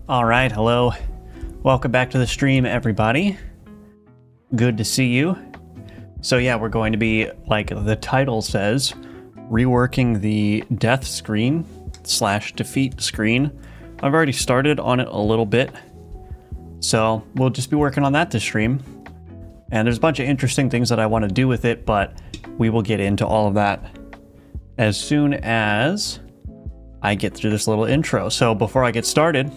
All right, hello. Welcome back to the stream, everybody. Good to see you. So yeah, we're going to be, like the title says, reworking the death screen / defeat screen. I've already started on it a little bit, so we'll just be working on that this stream. And there's a bunch of interesting things that I want to do with it, but we will get into all of that as soon as I get through this little intro. So before I get started,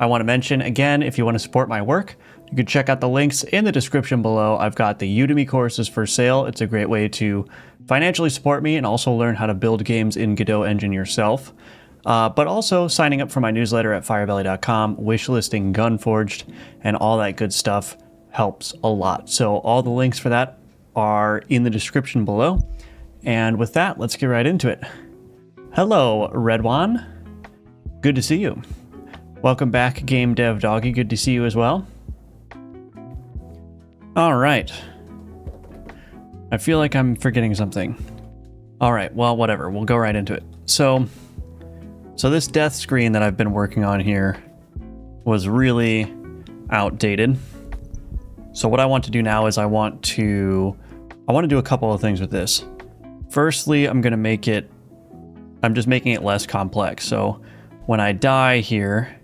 I want to mention again, if you want to support my work, you can check out the links in the description below. I've got the Udemy courses for sale. It's a great way to financially support me and also learn how to build games in Godot engine yourself. But also signing up for my newsletter at firebelly.com, wishlisting Gunforged, and all that good stuff helps a lot. So all the links for that are in the description below. And with that, let's get right into it. Hello, Redwan. Good to see you. Welcome back, Game Dev Doggy. Good to see you as well. All right. I feel like I'm forgetting something. All right, well, whatever. We'll go right into it. So this death screen that I've been working on here was really outdated. So what I want to do now is I want to do a couple of things with this. Firstly, I'm just making it less complex. So when I die here,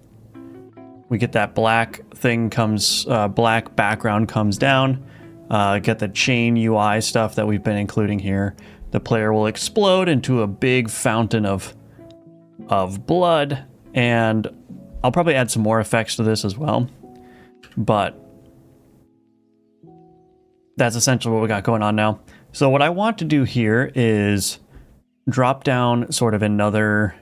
we get that black thing black background comes down, get the chain UI stuff that we've been including here. The player will explode into a big fountain of blood, and I'll probably add some more effects to this as well. But that's essentially what we got going on now. So what I want to do here is drop down sort of another,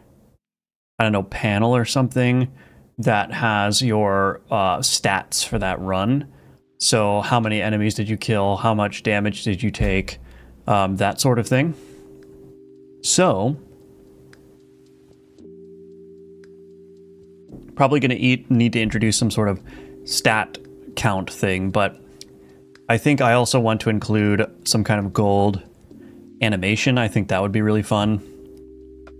I don't know, panel or something that has your stats for that run. So how many enemies did you kill? How much damage did you take? That sort of thing. So probably going to need to introduce some sort of stat count thing, but I think I also want to include some kind of gold animation. I think that would be really fun.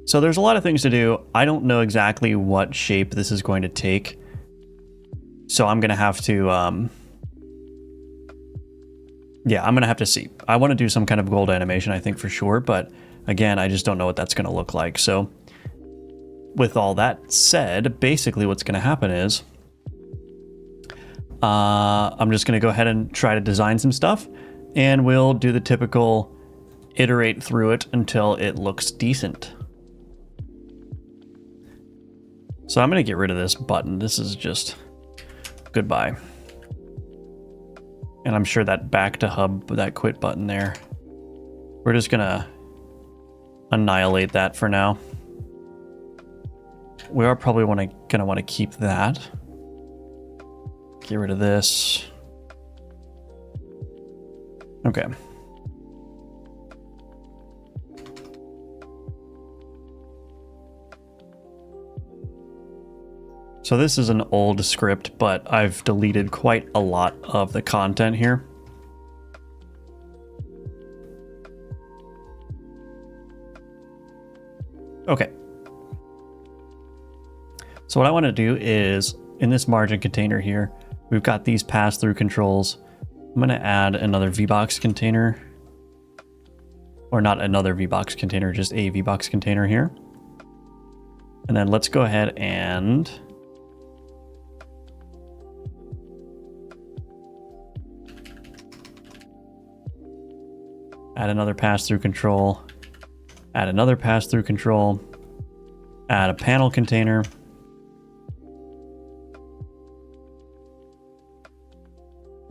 So there's a lot of things to do. I don't know exactly what shape this is going to take. So I'm going to have to, I'm going to have to see. I want to do some kind of gold animation, I think, for sure. But again, I just don't know what that's going to look like. So with all that said, basically what's going to happen is I'm just going to go ahead and try to design some stuff, and we'll do the typical iterate through it until it looks decent. So I'm going to get rid of this button. This is just goodbye. And I'm sure that back to hub, that quit button there, we're just going to annihilate that for now. We are probably going to want to keep that. Get rid of this. Okay. So this is an old script, but I've deleted quite a lot of the content here. Okay. So what I want to do is, in this margin container here, we've got these pass-through controls. I'm going to add another VBox container. Or not another VBox container, just a VBox container here. And then let's go ahead and add another pass-through control. Add another pass-through control. Add a panel container.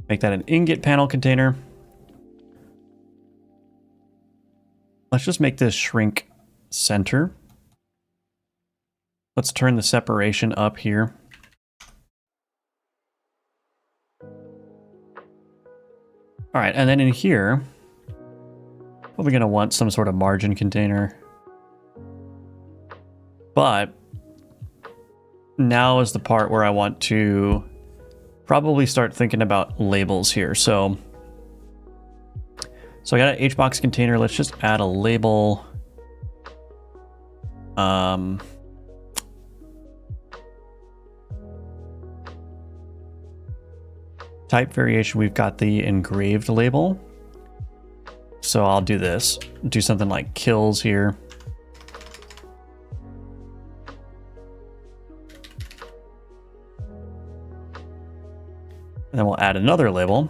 Make that an ingot panel container. Let's just make this shrink center. Let's turn the separation up here. All right, and then in here, probably going to want some sort of margin container. But now is the part where I want to probably start thinking about labels here. So I got an HBox container. Let's just add a label. Type variation, we've got the engraved label. So I'll do this. Do something like kills here. And then we'll add another label.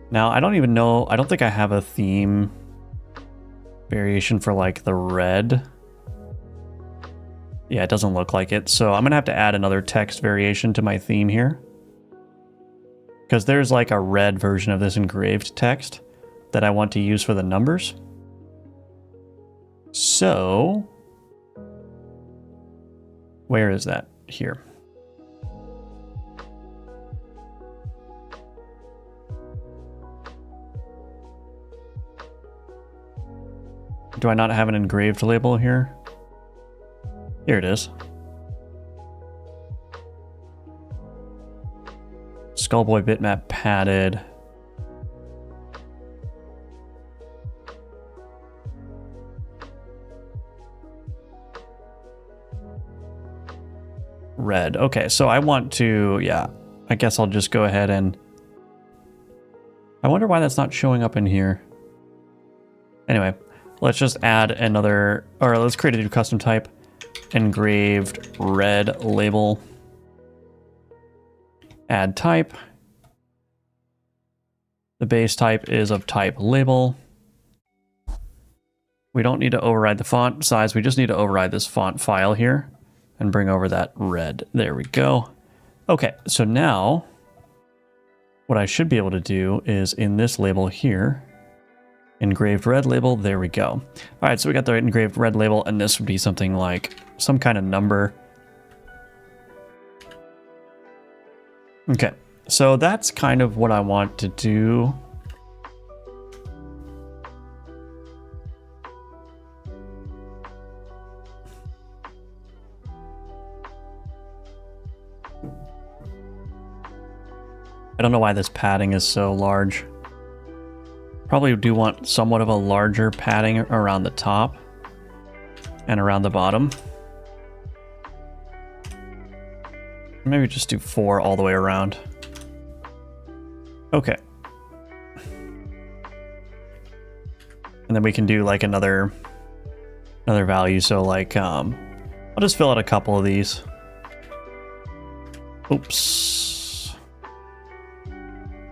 Now, I don't even know, I don't think I have a theme variation for like the red. Yeah, it doesn't look like it. So I'm gonna have to add another text variation to my theme here. Because there's like a red version of this engraved text that I want to use for the numbers. So, where is that? Here. Do I not have an engraved label here? Here it is. Skullboy bitmap padded. Red. Okay, so I want to, yeah, I guess I'll just go ahead and... I wonder why that's not showing up in here. Anyway, let's just add another, or let's create a new custom type. Engraved red label. Add type. The base type is of type label. We don't need to override the font size. We just need to override this font file here and bring over that red. There we go. Okay, so now what I should be able to do is in this label here, engraved red label, there we go. All right, so we got the engraved red label, and this would be something like some kind of number. Okay, so that's kind of what I want to do. I don't know why this padding is so large. Probably do want somewhat of a larger padding around the top and around the bottom. Maybe just do 4 all the way around. Okay. And then we can do like another value. So like, I'll just fill out a couple of these. Oops.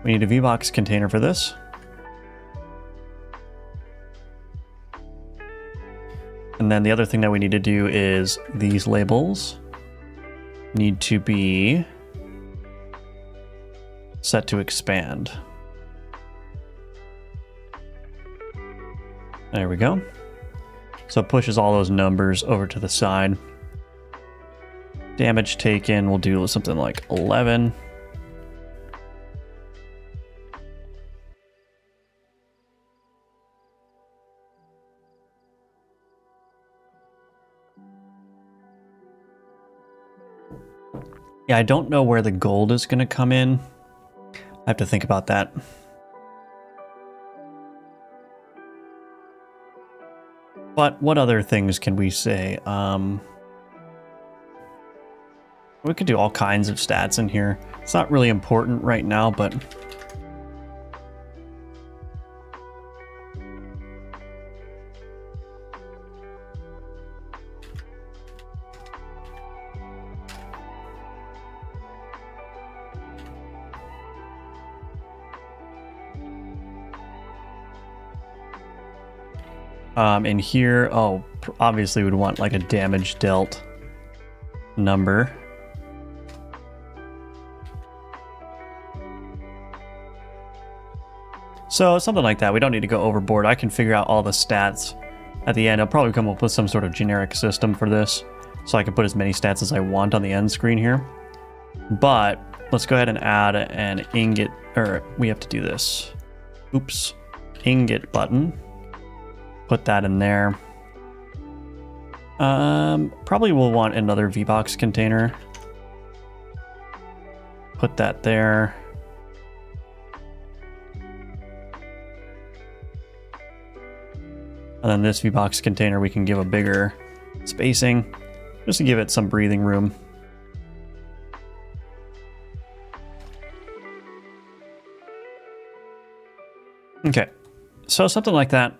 We need a VBox container for this. And then the other thing that we need to do is these labels need to be set to expand. There we go. So it pushes all those numbers over to the side. Damage taken, we'll do something like 11. Yeah, I don't know where the gold is going to come in. I have to think about that. But what other things can we say? We could do all kinds of stats in here. It's not really important right now, but... in here, oh, obviously we'd want like a damage dealt number. So something like that. We don't need to go overboard. I can figure out all the stats at the end. I'll probably come up with some sort of generic system for this, so I can put as many stats as I want on the end screen here. But let's go ahead and add an ingot, or we have to do this. Oops, ingot button. Put that in there. Probably we'll want another VBox container. Put that there. And then this VBox container we can give a bigger spacing. just to give it some breathing room. Okay, so something like that.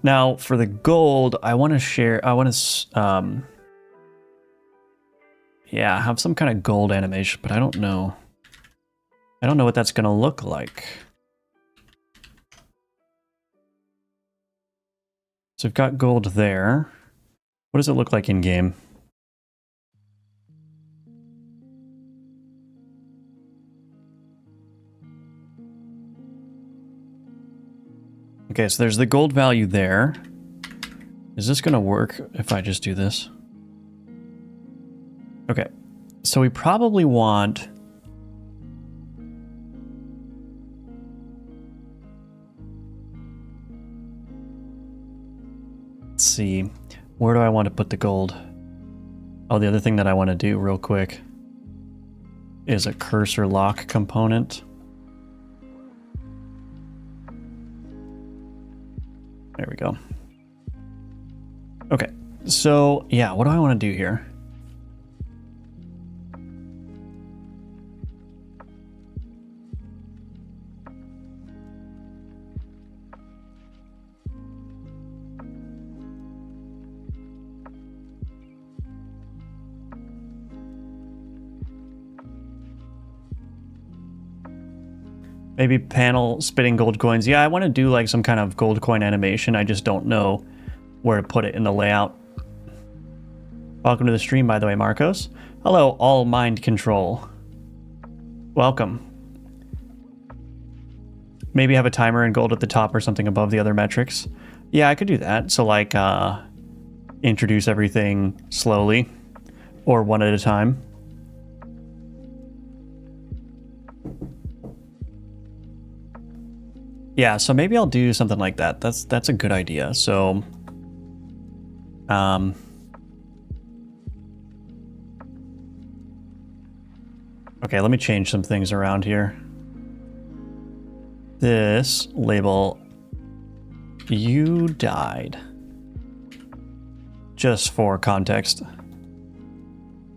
Now for the gold, I want to share, yeah, have some kind of gold animation, but I don't know. I don't know what that's going to look like. So we've got gold there. What does it look like in game? Okay, so there's the gold value there. Is this going to work if I just do this? Okay, so we probably want... Let's see, where do I want to put the gold? Oh, the other thing that I want to do real quick is a cursor lock component. There we go. Okay, so yeah, what do I want to do here? Maybe panel spitting gold coins. Yeah, I want to do like some kind of gold coin animation. I just don't know where to put it in the layout. Welcome to the stream, by the way, Marcos. Hello, all mind control. Welcome. Maybe have a timer in gold at the top or something above the other metrics. Yeah, I could do that. So like introduce everything slowly or one at a time. Yeah, so maybe I'll do something like that. That's a good idea. So, okay, let me change some things around here. This label, you died. Just for context.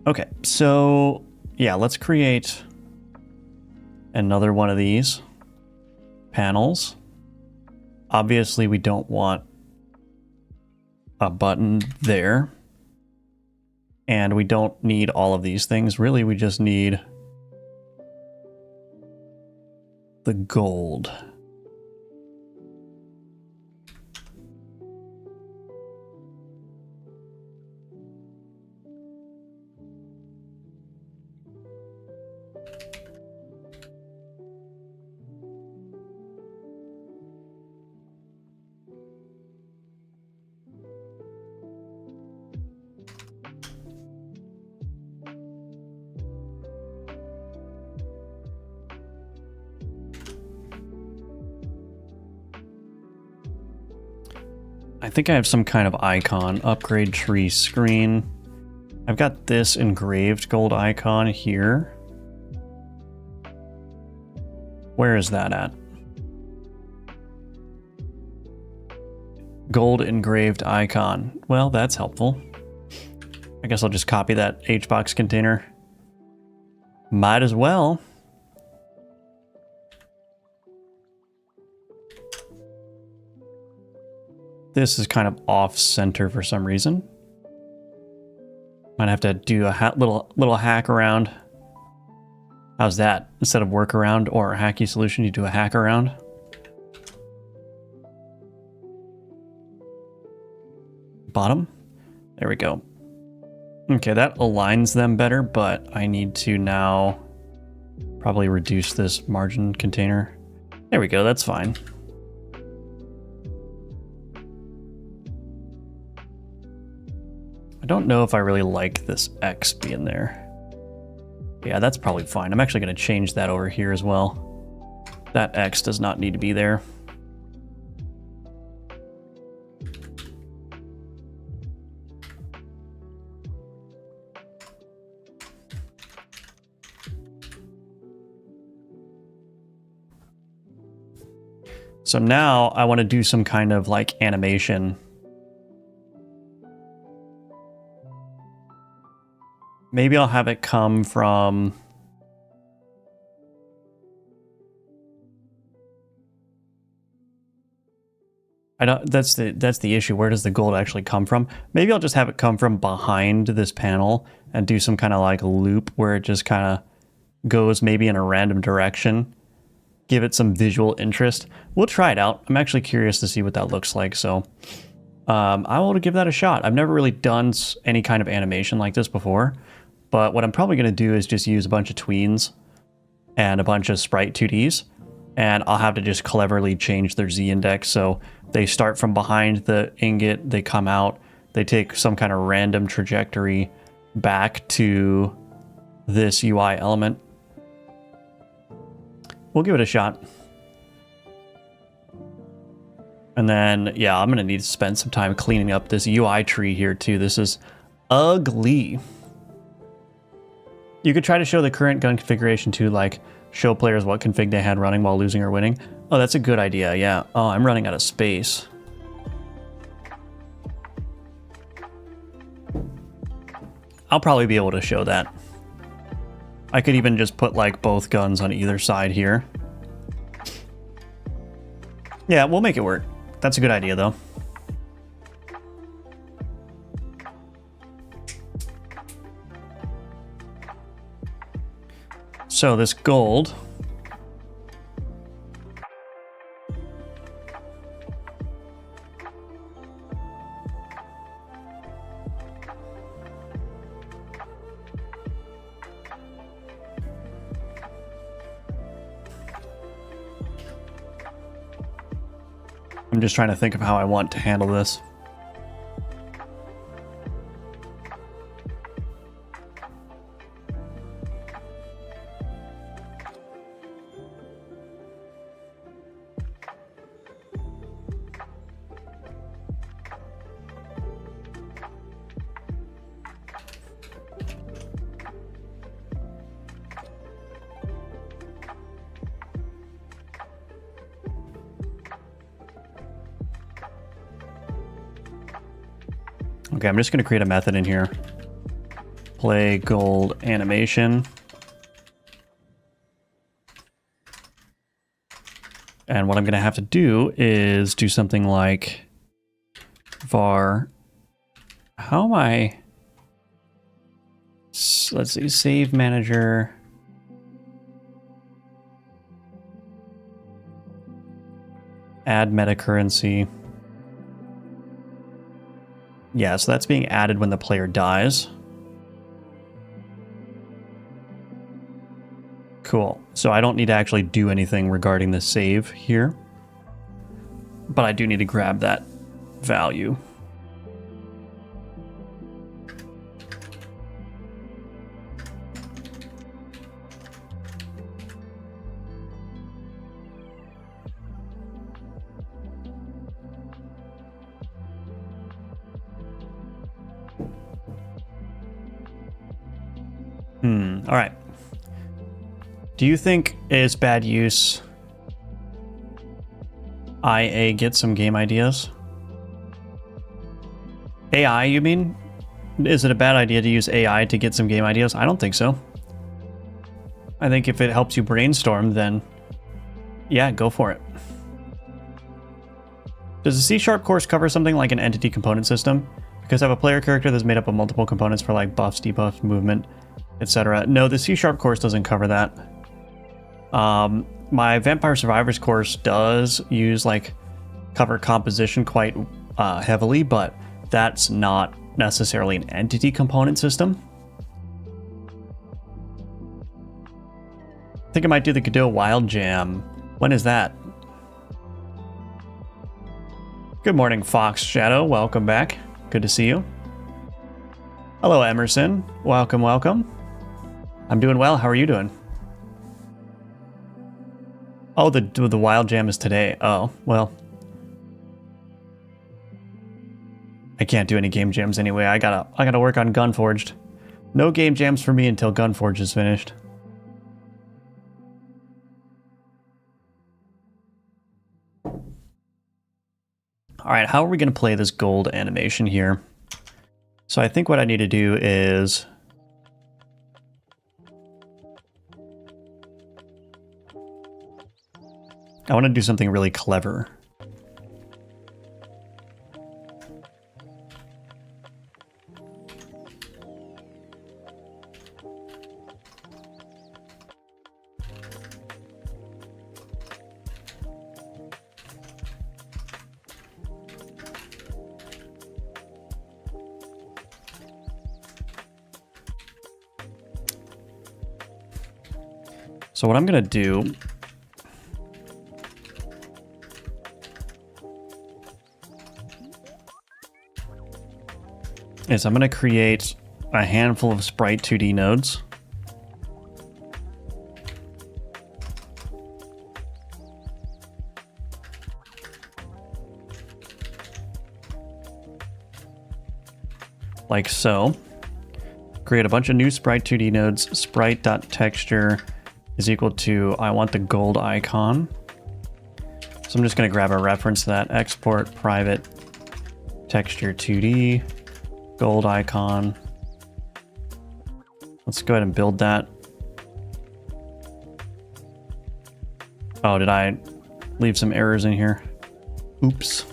Okay, so yeah, let's create another one of these panels. Obviously, we don't want a button there. And we don't need all of these things. Really, we just need the gold. I think I have some kind of icon, upgrade tree screen. I've got this engraved gold icon here. Where is that at? Gold engraved icon. Well, that's helpful. I guess I'll just copy that HBox container. Might as well. This is kind of off center for some reason. Might have to do a little hack around. How's that? Instead of workaround or a hacky solution, you do a hack around. Bottom. There we go. Okay, that aligns them better, but I need to now probably reduce this margin container. There we go, that's fine. I don't know if I really like this X being there. Yeah, that's probably fine. I'm actually going to change that over here as well. That X does not need to be there. So now I want to do some kind of like animation. Maybe I'll have it come from... I don't, that's the issue. Where does the gold actually come from? Maybe I'll just have it come from behind this panel and do some kind of like loop where it just kind of goes maybe in a random direction. Give it some visual interest. We'll try it out. I'm actually curious to see what that looks like. So I will give that a shot. I've never really done any kind of animation like this before, but what I'm probably going to do is just use a bunch of tweens and a bunch of sprite 2Ds, and I'll have to just cleverly change their Z index. So they start from behind the ingot, they come out, they take some kind of random trajectory back to this UI element. We'll give it a shot. And then, yeah, I'm going to need to spend some time cleaning up this UI tree here too. This is ugly. You could try to show the current gun configuration too, like show players what config they had running while losing or winning. Oh, that's a good idea, yeah. Oh, I'm running out of space. I'll probably be able to show that. I could even just put like both guns on either side here. Yeah, we'll make it work. That's a good idea though. So this gold, I'm just trying to think of how I want to handle this. Okay, I'm just going to create a method in here. Play gold animation. And what I'm going to have to do is do something like var. How am I? Let's see, save manager. Add meta currency. Yeah, so that's being added when the player dies. Cool. So I don't need to actually do anything regarding the save here, but I do need to grab that value. All right. Do you think it's bad use IA get some game ideas? AI, you mean? Is it a bad idea to use AI to get some game ideas? I don't think so. I think if it helps you brainstorm, then yeah, go for it. Does the C# course cover something like an entity component system? Because I have a player character that's made up of multiple components for like buffs, debuffs, movement, etc. No, the C# course doesn't cover that. My Vampire Survivors course does use cover composition quite heavily, but that's not necessarily an entity component system. I think I might do the Godot Wild Jam. When is that? Good morning, Fox Shadow. Welcome back. Good to see you. Hello, Emerson. Welcome, welcome. I'm doing well. How are you doing? Oh, the Wild Jam is today. Oh, well. I can't do any game jams anyway. I gotta work on Gunforged. No game jams for me until Gunforged is finished. All right, how are we going to play this gold animation here? So I think what I need to do is I want to do something really clever. So what I'm going to do is I'm going to create a handful of Sprite 2D nodes. Like so. Create a bunch of new Sprite 2D nodes. Sprite.texture is equal to, I want the gold icon. So I'm just going to grab a reference to that. Export private texture 2D, gold icon. Let's go ahead and build that. Oh, did I leave some errors in here? Oops.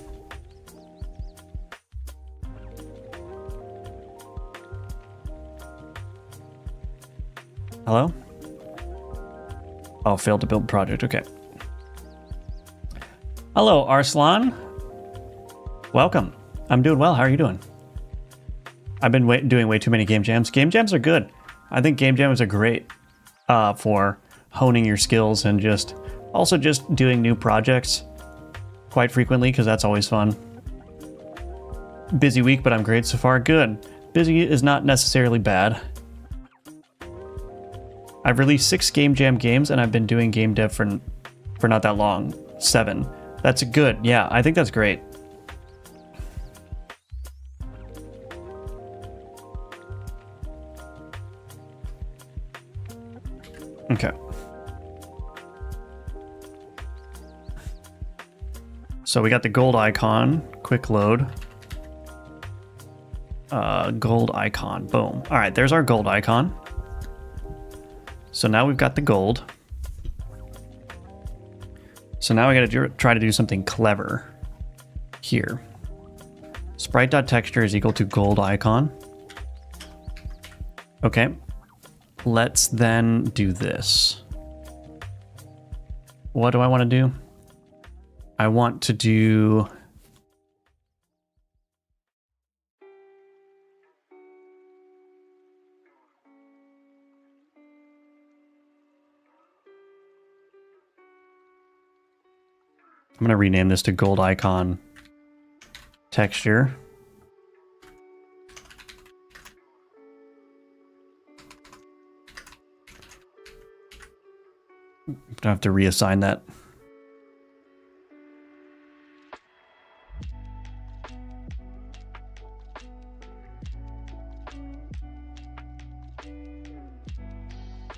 Hello? Oh, failed to build project. Okay. Hello, Arslan. Welcome. I'm doing well. How are you doing? I've been doing way too many game jams. Game jams are good. I think game jams are great for honing your skills and just doing new projects quite frequently, because that's always fun. Busy week, but I'm great so far. Good. Busy is not necessarily bad. I've released 6 game jam games, and I've been doing game dev for not that long. 7. That's good. Yeah, I think that's great. Okay. So we got the gold icon. Quick load. Gold icon. Boom. All right, there's our gold icon. So now we've got the gold. So now we got to try to do something clever here. Sprite.texture is equal to gold icon. Okay. Let's then do this. What do I want to do? I want to do... I'm going to rename this to gold icon texture. I have to reassign that.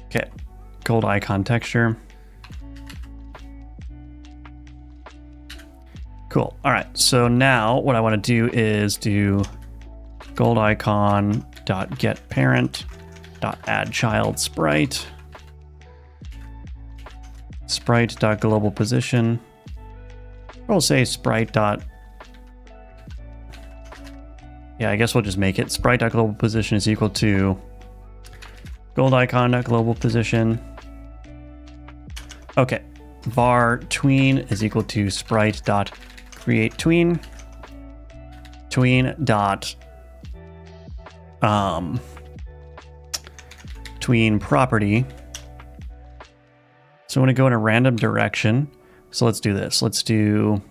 Okay, gold icon texture. Cool. All right. So now what I want to do is do gold icon dot get parent dot add child sprite sprite dot global position. We'll say sprite dot. Yeah, I guess we'll just make it sprite dot global position is equal to gold icon dot global position. Okay. Var tween is equal to sprite dot create tween. Tween dot tween property. So I want to go in a random direction. So let's do this. Let's do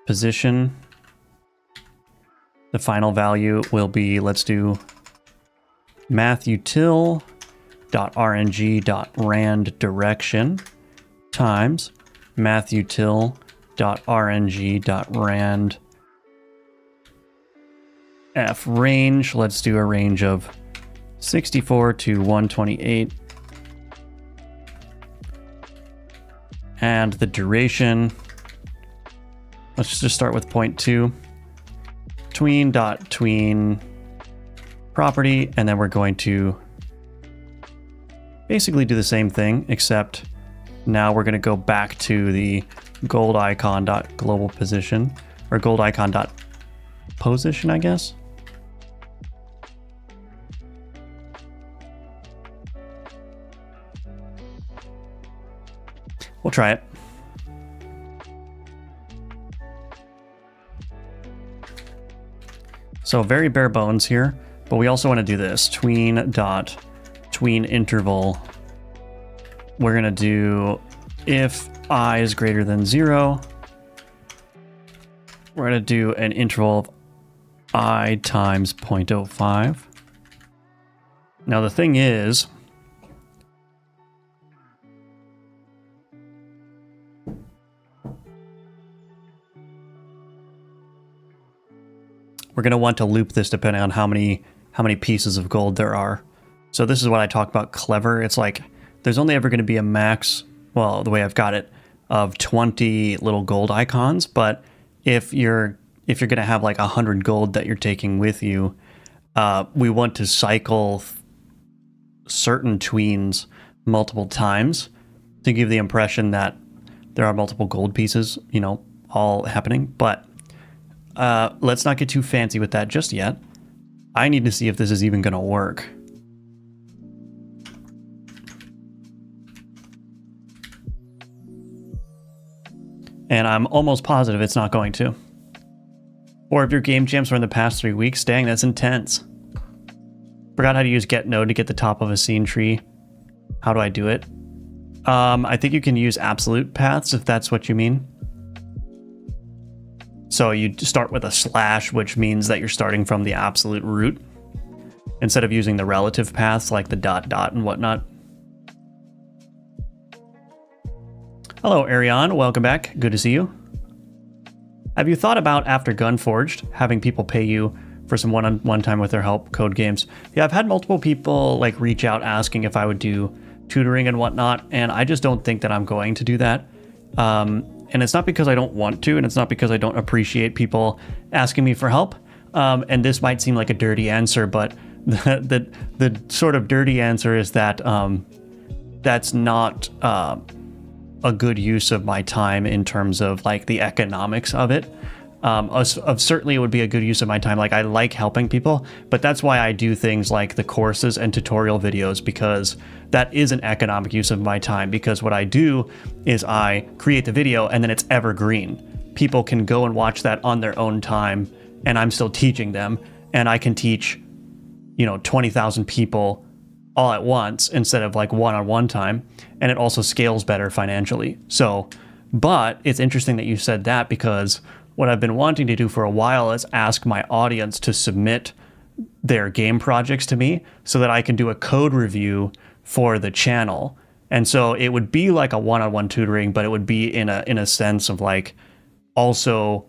position. The final value will be, let's do mathutil.rng.rand direction times mathutil.rng.rand f range. Let's do a range of 64 to 128. And the duration, let's just start with 0.2. Tween.tween property, and then we're going to basically do the same thing, except now we're going to go back to the gold icon dot global position, or gold icon dot position, I guess. We'll try it. So very bare bones here, but we also want to do this. Tween dot tween interval. We're going to do if I is greater than 0. We're going to do an interval of I times 0.05. Now the thing is, we're going to want to loop this depending on how many pieces of gold there are. So this is what I talk about clever. It's like there's only ever going to be a max, well, the way I've got it, of 20 little gold icons. But if you're going to have like 100 gold that you're taking with you, we want to cycle certain tweens multiple times to give the impression that there are multiple gold pieces, you know, all happening. But let's not get too fancy with that just yet. I need to see if this is even going to work. And I'm almost positive it's not going to. Or if your game jams were in the past 3 weeks, dang, that's intense. Forgot how to use get node to get the top of a scene tree. How do I do it? I think you can use absolute paths if that's what you mean. So you start with a slash, which means that you're starting from the absolute root instead of using the relative paths like the dot dot and whatnot. Hello, Ariane. Welcome back. Good to see you. Have you thought about, after Gunforged, having people pay you for some one-on-one time with their help code games? Yeah, I've had multiple people like reach out asking if I would do tutoring and whatnot, and I just don't think that I'm going to do that. And it's not because I don't want to, and it's not because I don't appreciate people asking me for help. And this might seem like a dirty answer, but the sort of dirty answer is that that's not a good use of my time in terms of like the economics of it. Certainly it would be a good use of my time. Like I like helping people, but that's why I do things like the courses and tutorial videos, because that is an economic use of my time. Because what I do is I create the video and then it's evergreen. People can go and watch that on their own time, and I'm still teaching them, and I can teach, 20,000 people all at once instead of like one-on-one time. And it also scales better financially. So, but it's interesting that you said that, because what I've been wanting to do for a while is ask my audience to submit their game projects to me so that I can do a code review for the channel. And so it would be like a one-on-one tutoring, but it would be in a sense of like also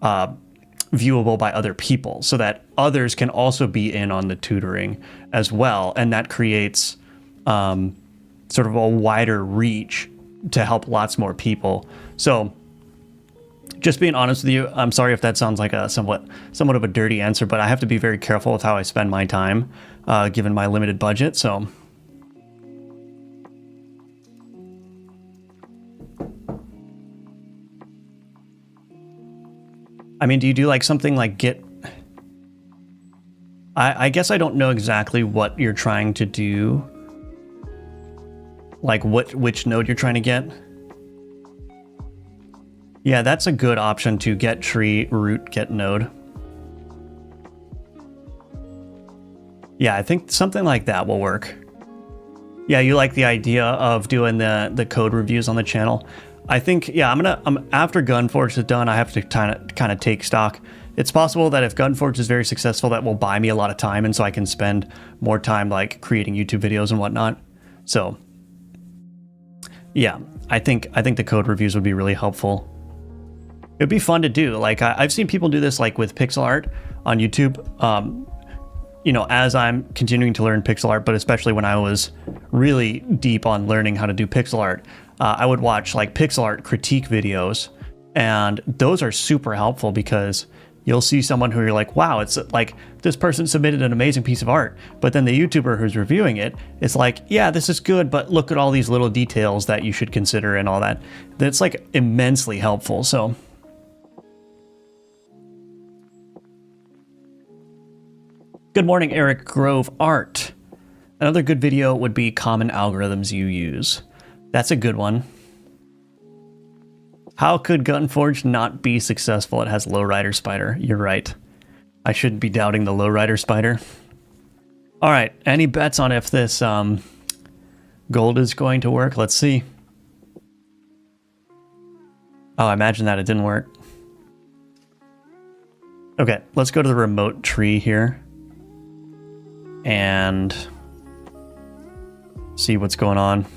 viewable by other people, so that others can also be in on the tutoring as well. And that creates sort of a wider reach to help lots more people. So just being honest with you, I'm sorry if that sounds like a somewhat of a dirty answer, but I have to be very careful with how I spend my time, given my limited budget. So I mean, do you do like something like Git? I guess I don't know exactly what you're trying to do. Like which node you're trying to get. Yeah, that's a good option, to get tree root get node. Yeah, I think something like that will work. Yeah, you like the idea of doing the code reviews on the channel. I think, yeah, I'm after Gunforged is done, I have to kind of take stock. It's possible that if Gunforged is very successful, that will buy me a lot of time, and so I can spend more time like creating YouTube videos and whatnot. So yeah, I think the code reviews would be really helpful. It'd be fun to do. Like I've seen people do this like with pixel art on YouTube. As I'm continuing to learn pixel art, but especially when I was really deep on learning how to do pixel art, I would watch like pixel art critique videos, and those are super helpful because you'll see someone who you're like, wow, it's like this person submitted an amazing piece of art. But then the YouTuber who's reviewing it is like, yeah, this is good, but look at all these little details that you should consider and all that. That's like immensely helpful. So good morning, Eric Grove Art. Another good video would be common algorithms you use. That's a good one. How could Gunforge not be successful? It has lowrider spider. You're right. I shouldn't be doubting the lowrider spider. All right, any bets on if this gold is going to work? Let's see. Oh, I imagine that it didn't work. Okay, let's go to the remote tree here and see what's going on.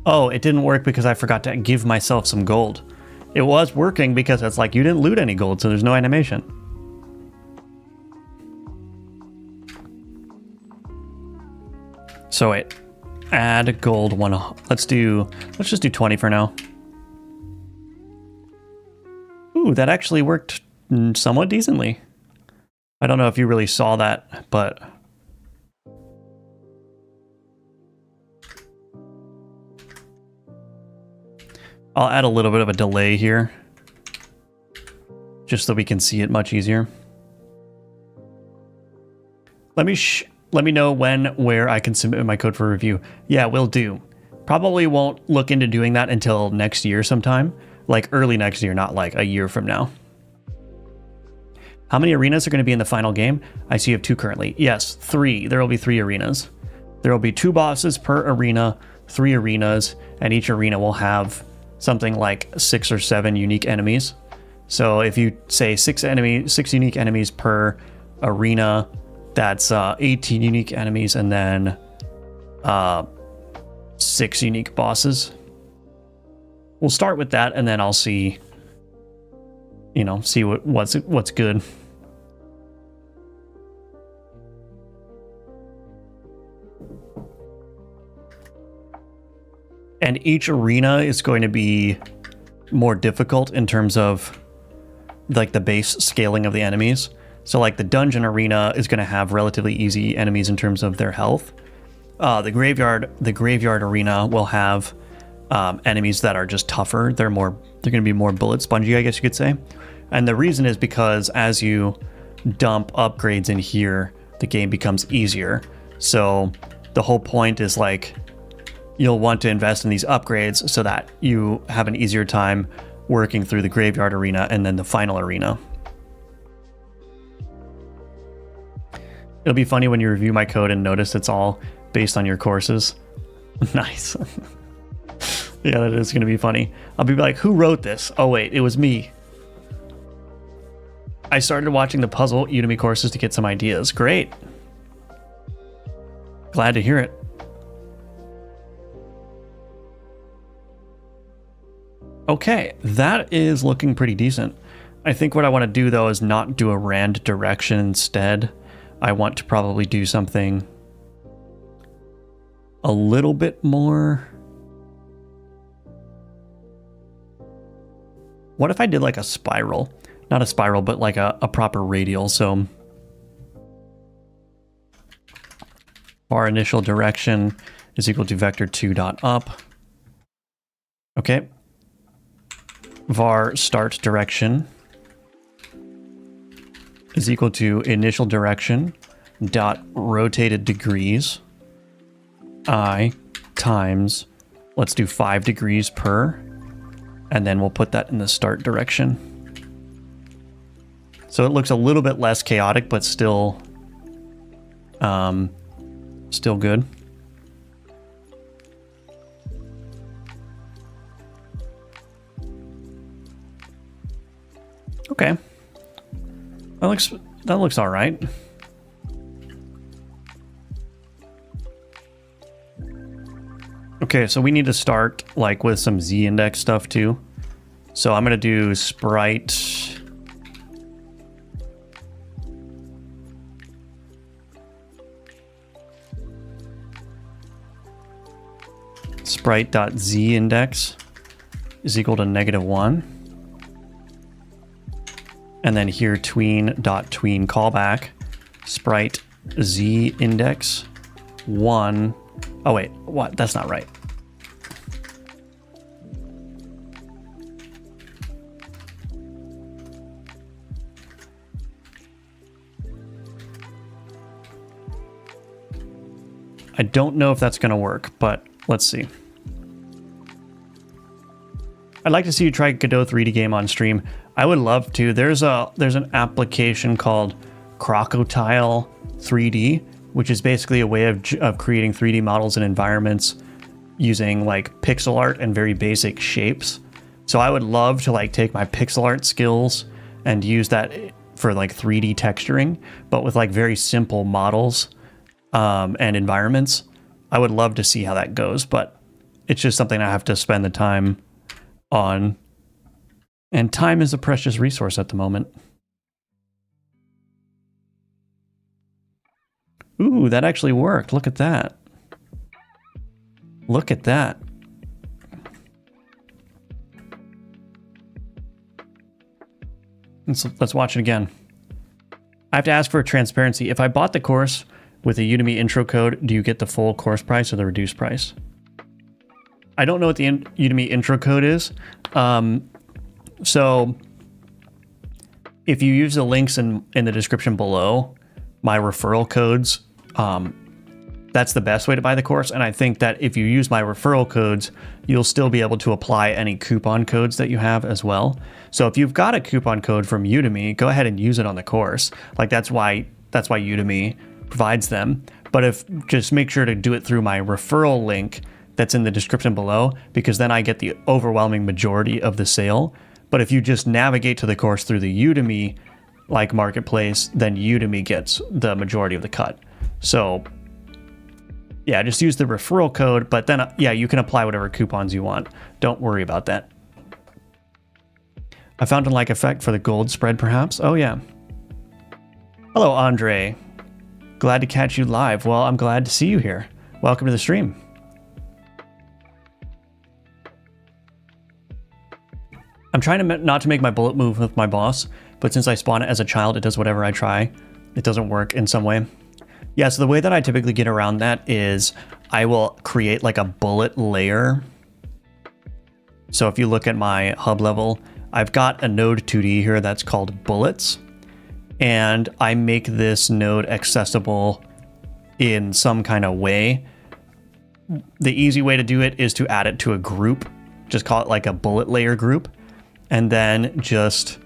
Oh, it didn't work because I forgot to give myself some gold. It was working because it's like you didn't loot any gold, so there's no animation. So wait, add gold one. Let's just do 20 for now. Ooh, that actually worked somewhat decently. I don't know if you really saw that, but I'll add a little bit of a delay here just so we can see it much easier. Let me know where I can submit my code for review. Yeah, will do. Probably won't look into doing that until next year sometime, like early next year, not like a year from now. How many arenas are going to be in the final game? I see you have 2 currently. Yes, 3. There will be 3 arenas. There will be 2 bosses per arena, 3 arenas, and each arena will have something like 6 or 7 unique enemies. So if you say 6 unique enemies per arena, that's 18 unique enemies, and then 6 unique bosses. We'll start with that, and then I'll see, see what's good. And each arena is going to be more difficult in terms of like the base scaling of the enemies. So like the dungeon arena is going to have relatively easy enemies in terms of their health. The graveyard arena will have enemies that are just tougher. They're going to be more bullet spongy, I guess you could say. And the reason is because as you dump upgrades in here, the game becomes easier. So the whole point is like, you'll want to invest in these upgrades so that you have an easier time working through the graveyard arena and then the final arena. It'll be funny when you review my code and notice it's all based on your courses. Nice. Yeah, that is going to be funny. I'll be like, who wrote this? Oh wait, it was me. I started watching the puzzle Udemy courses to get some ideas. Great. Glad to hear it. Okay, that is looking pretty decent. I think what I want to do though is not do a rand direction instead. I want to probably do something a little bit more. What if I did like a spiral? Not a spiral, but like a proper radial. So var initial direction is equal to vector2.up. Okay. Var start direction is equal to initial direction dot rotated degrees I times, let's do 5 degrees per, and then we'll put that in the start direction. So it looks a little bit less chaotic, but still good. Okay. That looks all right. Okay, so we need to start like with some z-index stuff too. So I'm going to do sprite sprite.z_index is equal to -1. And then here tween.tween callback sprite z index 1. Oh wait, what? That's not right. I don't know if that's going to work, but let's see. I'd like to see you try Godot 3D game on stream. I would love to. There's an application called Crocodile 3D, which is basically a way of creating 3D models and environments using like pixel art and very basic shapes. So I would love to like take my pixel art skills and use that for like 3D texturing, but with like very simple models and environments. I would love to see how that goes, but it's just something I have to spend the time on. And time is a precious resource at the moment. Ooh, that actually worked. Look at that. Look at that. Let's watch it again. I have to ask for transparency. If I bought the course with a Udemy intro code, do you get the full course price or the reduced price? I don't know what the Udemy intro code is. So if you use the links in the description below, my referral codes, that's the best way to buy the course. And I think that if you use my referral codes, you'll still be able to apply any coupon codes that you have as well. So if you've got a coupon code from Udemy, go ahead and use it on the course. Like that's why Udemy provides them. But just make sure to do it through my referral link that's in the description below, because then I get the overwhelming majority of the sale. But if you just navigate to the course through the Udemy like marketplace, then Udemy gets the majority of the cut. So yeah, just use the referral code, but then yeah, you can apply whatever coupons you want. Don't worry about that. I found a like effect for the gold spread perhaps. Oh yeah. Hello, Andre. Glad to catch you live. Well, I'm glad to see you here. Welcome to the stream. I'm trying to not to make my bullet move with my boss, but since I spawn it as a child, it does whatever I try. It doesn't work in some way. Yeah, so the way that I typically get around that is I will create like a bullet layer. So if you look at my hub level, I've got a node 2D here that's called bullets. And I make this node accessible in some kind of way. The easy way to do it is to add it to a group. Just call it like a bullet layer group. And then just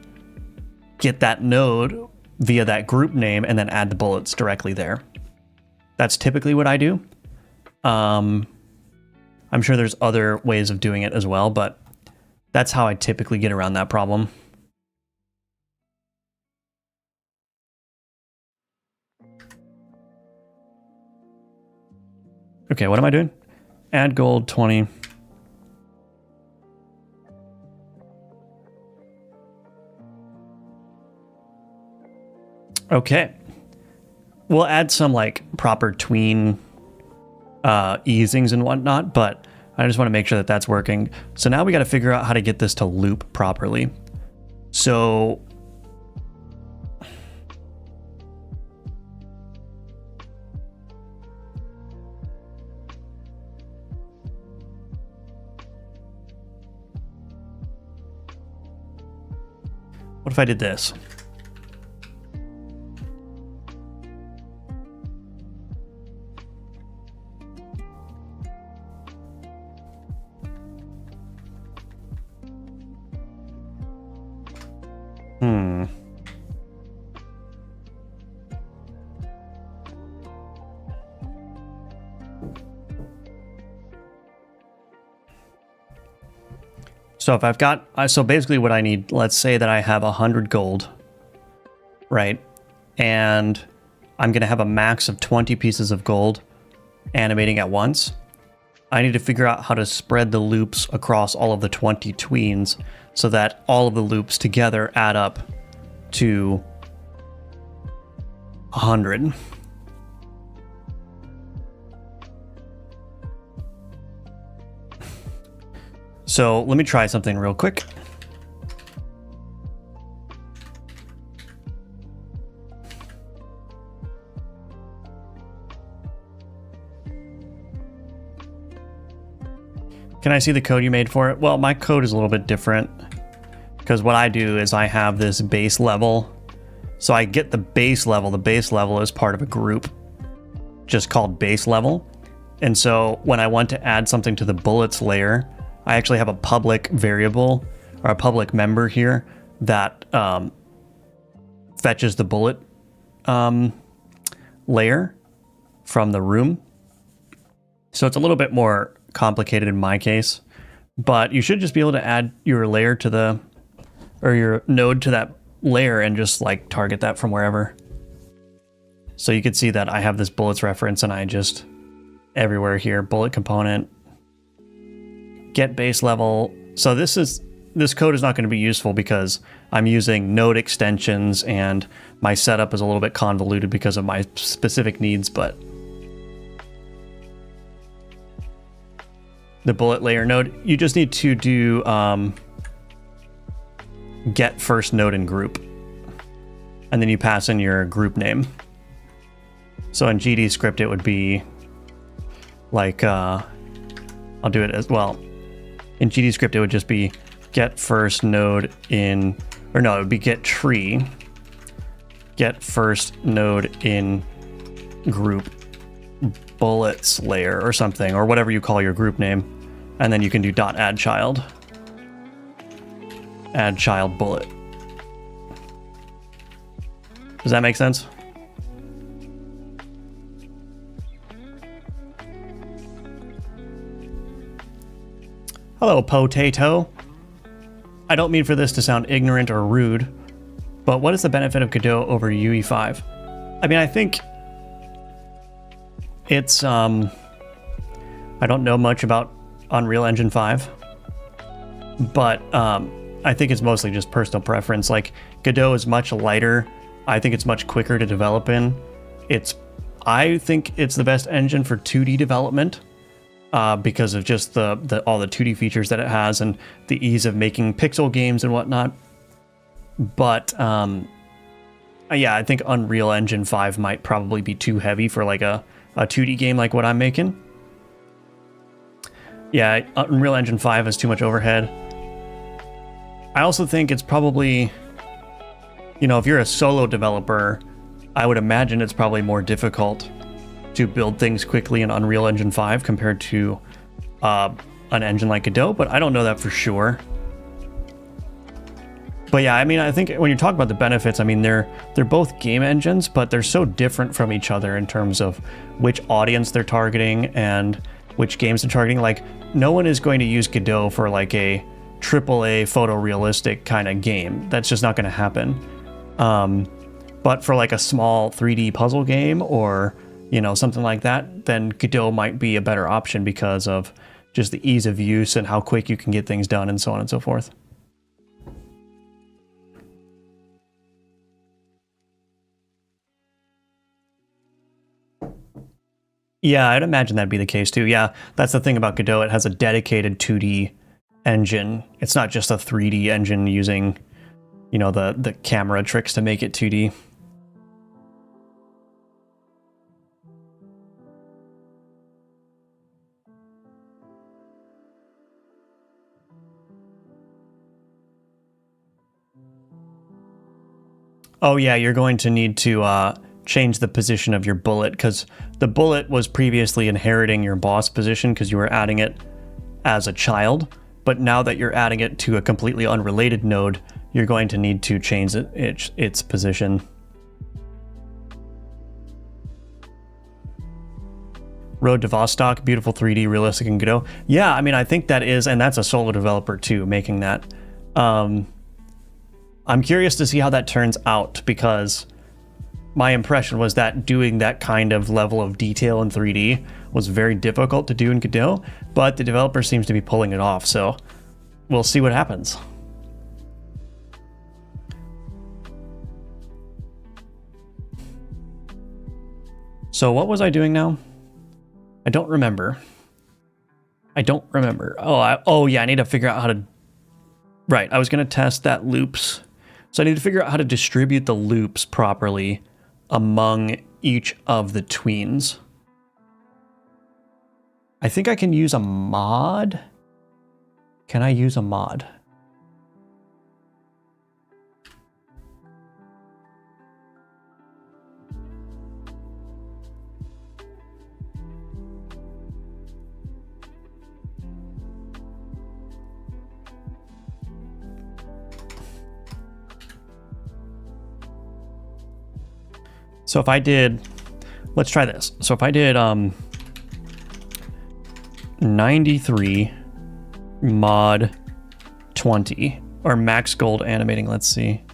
get that node via that group name and then add the bullets directly there. That's typically what I do. I'm sure there's other ways of doing it as well, but that's how I typically get around that problem. Okay, what am I doing? Add gold 20. Okay. We'll add some like proper tween easings and whatnot, but I just want to make sure that that's working. So now we got to figure out how to get this to loop properly. So what if I did this? So if I've got, so basically what I need, let's say that I have 100 gold, right? And I'm going to have a max of 20 pieces of gold animating at once. I need to figure out how to spread the loops across all of the 20 tweens so that all of the loops together add up to 100. So let me try something real quick. Can I see the code you made for it? Well, my code is a little bit different because what I do is I have this base level. So I get the base level. The base level is part of a group just called base level. And so when I want to add something to the bullets layer, I actually have a public variable or a public member here that fetches the bullet layer from the room. So it's a little bit more complicated in my case, but you should just be able to add your layer to the, or your node to that layer and just like target that from wherever. So you can see that I have this bullets reference and I just everywhere here, bullet component, get base level. So this code is not going to be useful because I'm using node extensions and my setup is a little bit convoluted because of my specific needs, but the bullet layer node, you just need to do get first node in group, and then you pass in your group name. So in GD script, it would be like, I'll do it as well. In GD script, it would just be get first node in, or no, it would be get tree, get first node in group bullets layer or something, or whatever you call your group name. And then you can do dot add child bullet. Does that make sense? Hello, potato. I don't mean for this to sound ignorant or rude, but what is the benefit of Godot over UE5? I mean, I think it's, I don't know much about Unreal Engine 5, but I think it's mostly just personal preference. Like, Godot is much lighter. I think it's much quicker to develop in. I think it's the best engine for 2D development. Because of just all the 2D features that it has and the ease of making pixel games and whatnot. But yeah, I think Unreal Engine 5 might probably be too heavy for like a 2D game like what I'm making. Yeah, Unreal Engine 5 has too much overhead. I also think it's probably, you know, if you're a solo developer, I would imagine it's probably more difficult to build things quickly in Unreal Engine 5 compared to an engine like Godot, but I don't know that for sure. But yeah, I mean, I think when you talk about the benefits, I mean, they're both game engines, but they're so different from each other in terms of which audience they're targeting and which games they're targeting. Like, no one is going to use Godot for like a AAA photorealistic kind of game. That's just not going to happen. But for like a small 3D puzzle game or, you know, something like that, then Godot might be a better option because of just the ease of use and how quick you can get things done and so on and so forth. Yeah, I'd imagine that'd be the case too. Yeah, that's the thing about Godot. It has a dedicated 2D engine. It's not just a 3D engine using, you know, the camera tricks to make it 2D. Oh yeah, you're going to need to change the position of your bullet because the bullet was previously inheriting your boss position because you were adding it as a child. But now that you're adding it to a completely unrelated node, you're going to need to change its position. Road to Vostok, beautiful 3D, realistic in Godot. Yeah, I mean, I think that is, and that's a solo developer too, making that. I'm curious to see how that turns out because my impression was that doing that kind of level of detail in 3D was very difficult to do in Godot, but the developer seems to be pulling it off, so we'll see what happens. So what was I doing now? I don't remember. I don't remember. Oh yeah, I need to figure out how to, right, I was gonna test that loops. So I need to figure out how to distribute the loops properly among each of the tweens. I think I can use a mod. Can I use a mod? So if I did, let's try this. So if I did 93 mod 20 or max gold animating, let's see.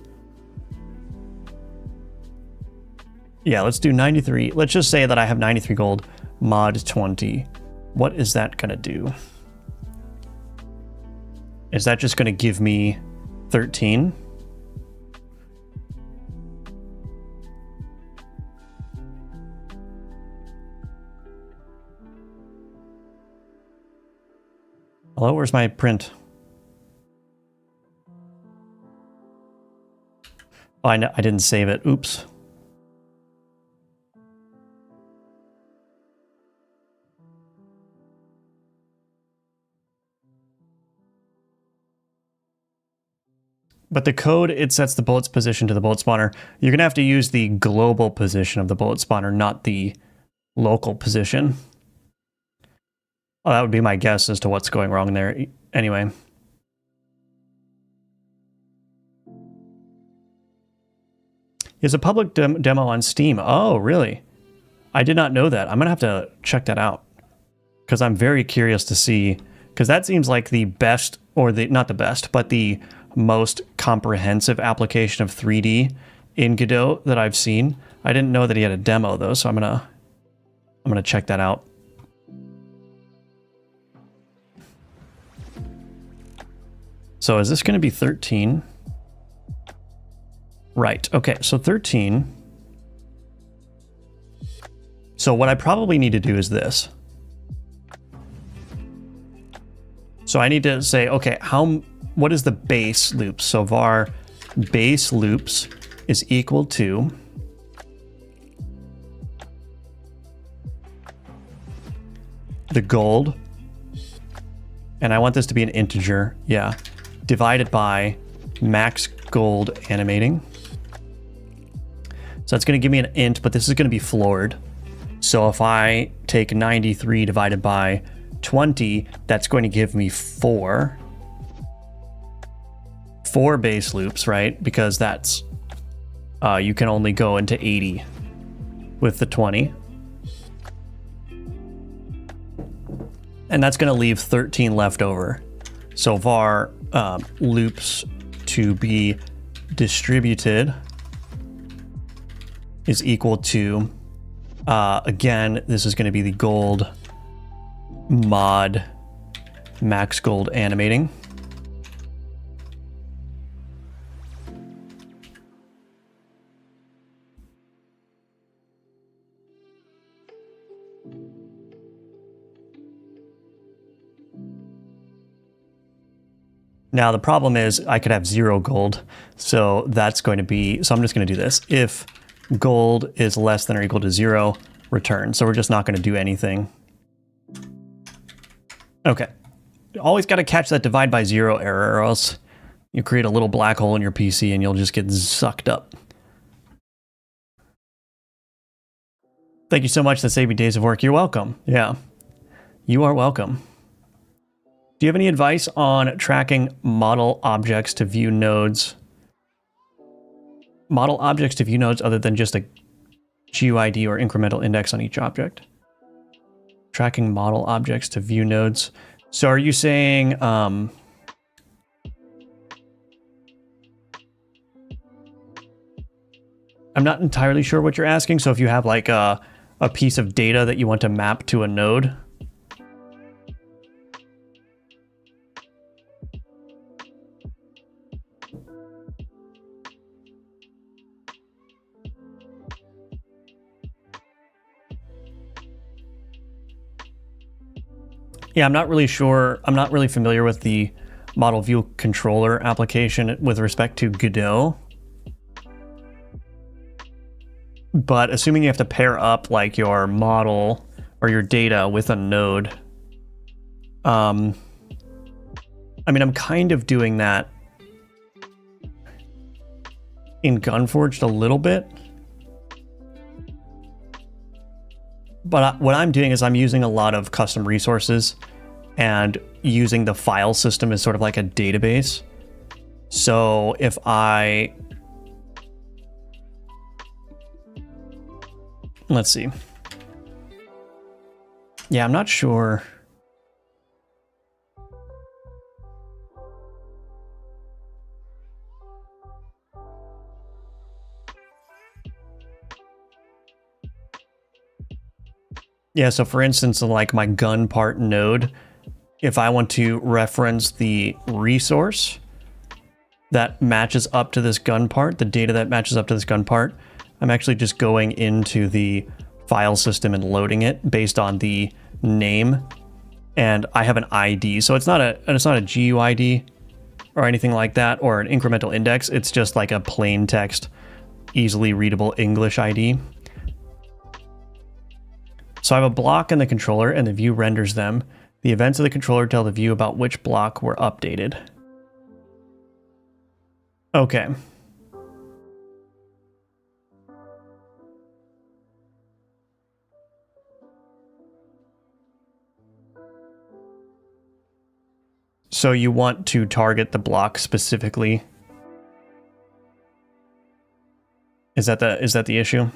Yeah, let's do 93. Let's just say that I have 93 gold mod 20. What is that gonna do? Is that just gonna give me 13? Hello, where's my print? Oh, I didn't save it. Oops. But the code, it sets the bullet's position to the bullet spawner. You're gonna have to use the global position of the bullet spawner, not the local position. Oh, that would be my guess as to what's going wrong there. Anyway. It's a public demo on Steam. Oh, really? I did not know that. I'm going to have to check that out. Because I'm very curious to see... Because that seems like the best, or the not the best, but the most comprehensive application of 3D in Godot that I've seen. I didn't know that he had a demo, though, so I'm gonna check that out. So is this going to be 13? Right. Okay, so 13. So what I probably need to do is this. So I need to say, okay, what is the base loops? So var base loops is equal to the gold, and I want this to be an integer, yeah, divided by max gold animating. So that's going to give me an int, but this is going to be floored. So if I take 93 divided by 20, that's going to give me 4 base loops, right? Because that's, you can only go into 80 with the 20. And that's going to leave 13 left over. So var loops to be distributed is equal to, again, this is going to be the gold mod max gold animating. Now the problem is I could have 0 gold, so that's going to be, so I'm just going to do this. If gold is less than or equal to 0, return. So we're just not going to do anything. Okay. Always got to catch that divide by 0 error, or else you create a little black hole in your PC and you'll just get sucked up. Thank you so much. That saved me days of work. You're welcome. Yeah. You are welcome. Do you have any advice on tracking model objects to view nodes? Model objects to view nodes other than just a GUID or incremental index on each object. Tracking model objects to view nodes. So are you saying, I'm not entirely sure what you're asking. So if you have like a piece of data that you want to map to a node, Yeah, I'm not really sure. I'm not really familiar with the model view controller application with respect to Godot. But assuming you have to pair up like your model or your data with a node, I mean, I'm kind of doing that in Gunforged a little bit. But what I'm doing is I'm using a lot of custom resources and using the file system as sort of like a database. So if let's see. Yeah, I'm not sure. Yeah, so for instance, like my gun part node, if I want to reference the resource that matches up to this gun part, the data that matches up to this gun part, I'm actually just going into the file system and loading it based on the name, and I have an ID. So it's not a GUID or anything like that, or an incremental index. It's just like a plain text, easily readable English ID. So I have a block in the controller and the view renders them. The events of the controller tell the view about which block were updated. Okay. So you want to target the block specifically? Is that the issue?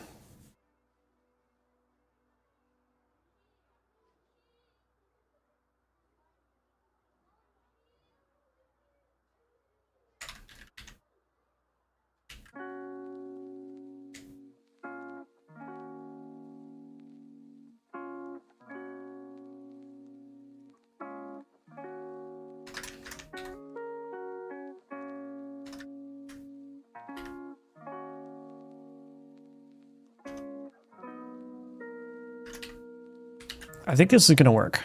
I think this is going to work.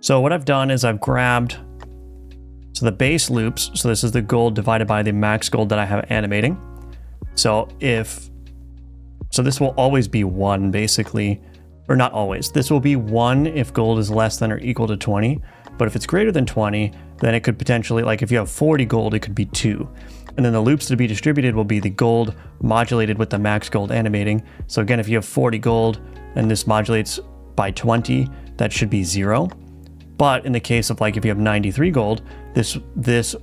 So what I've done is I've grabbed, so the base loops, so this is the gold divided by the max gold that I have animating. So so this will always be 1 basically, or not always. This will be 1 if gold is less than or equal to 20, but if it's greater than 20, then it could potentially, like if you have 40 gold, it could be 2. And then the loops to be distributed will be the gold modulated with the max gold animating. So again, if you have 40 gold and this modulates by 20, that should be 0. But in the case of like if you have 93 gold, this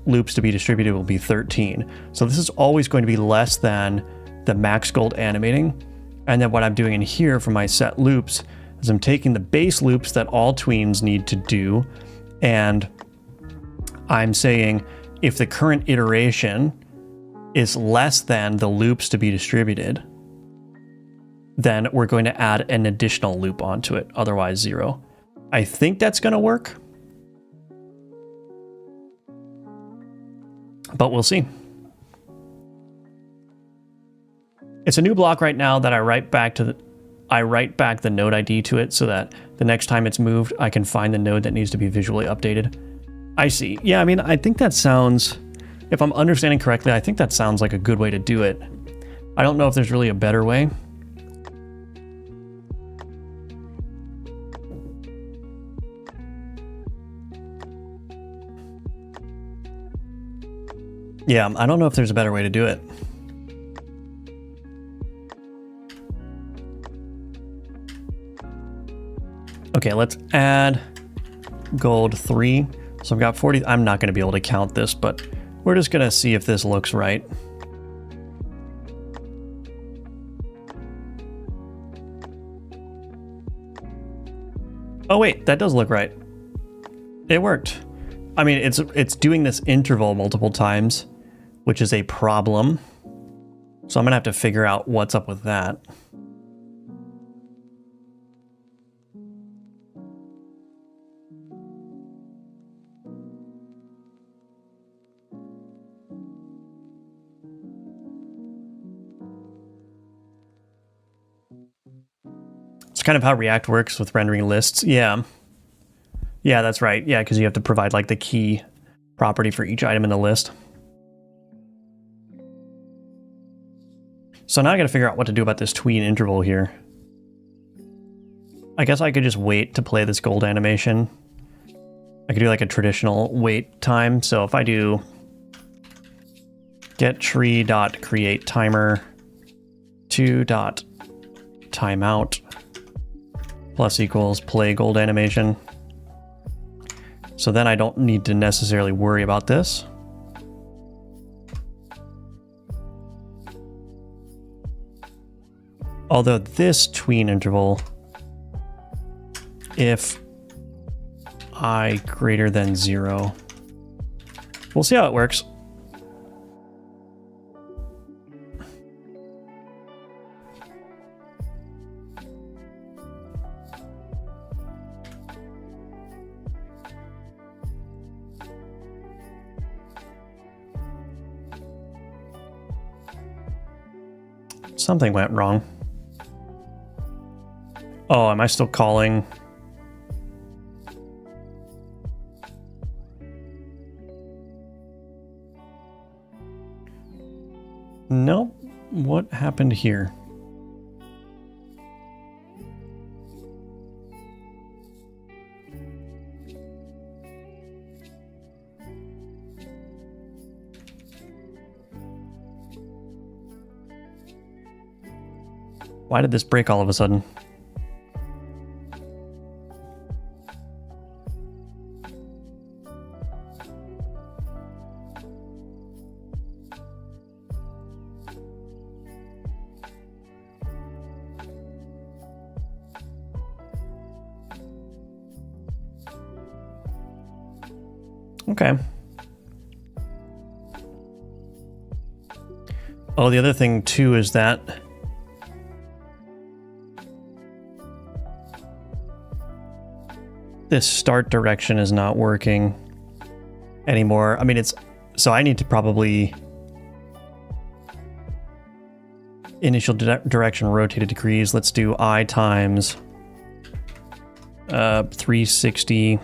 loops to be distributed will be 13. So this is always going to be less than the max gold animating. And then what I'm doing in here for my set loops is I'm taking the base loops that all tweens need to do, and I'm saying if the current iteration is less than the loops to be distributed, then we're going to add an additional loop onto it, otherwise 0. I think that's going to work, but we'll see. It's a new block right now that I write back the node ID to it so that the next time it's moved, I can find the node that needs to be visually updated. I see. Yeah, I mean, I think that sounds, if I'm understanding correctly, I think that sounds like a good way to do it. I don't know if there's really a better way. Yeah, I don't know if there's a better way to do it. Okay, let's add gold 3. So I've got 40. I'm not going to be able to count this, but we're just going to see if this looks right. Oh wait, that does look right. It worked. I mean, it's doing this interval multiple times, which is a problem. So I'm going to have to figure out what's up with that. It's kind of how React works with rendering lists. Yeah. Yeah, that's right. Yeah, because you have to provide like the key property for each item in the list. So now I got to figure out what to do about this tween interval here. I guess I could just wait to play this gold animation. I could do like a traditional wait time. So if I do get tree.create timer 2.timeout plus equals play gold animation. So then I don't need to necessarily worry about this. Although this tween interval, if I greater than 0, we'll see how it works. Something went wrong. Oh, am I still calling? Nope. What happened here? Why did this break all of a sudden? Okay. Oh, the other thing too is that this start direction is not working anymore. I mean, so I need to probably initial direction rotated degrees. Let's do I times 360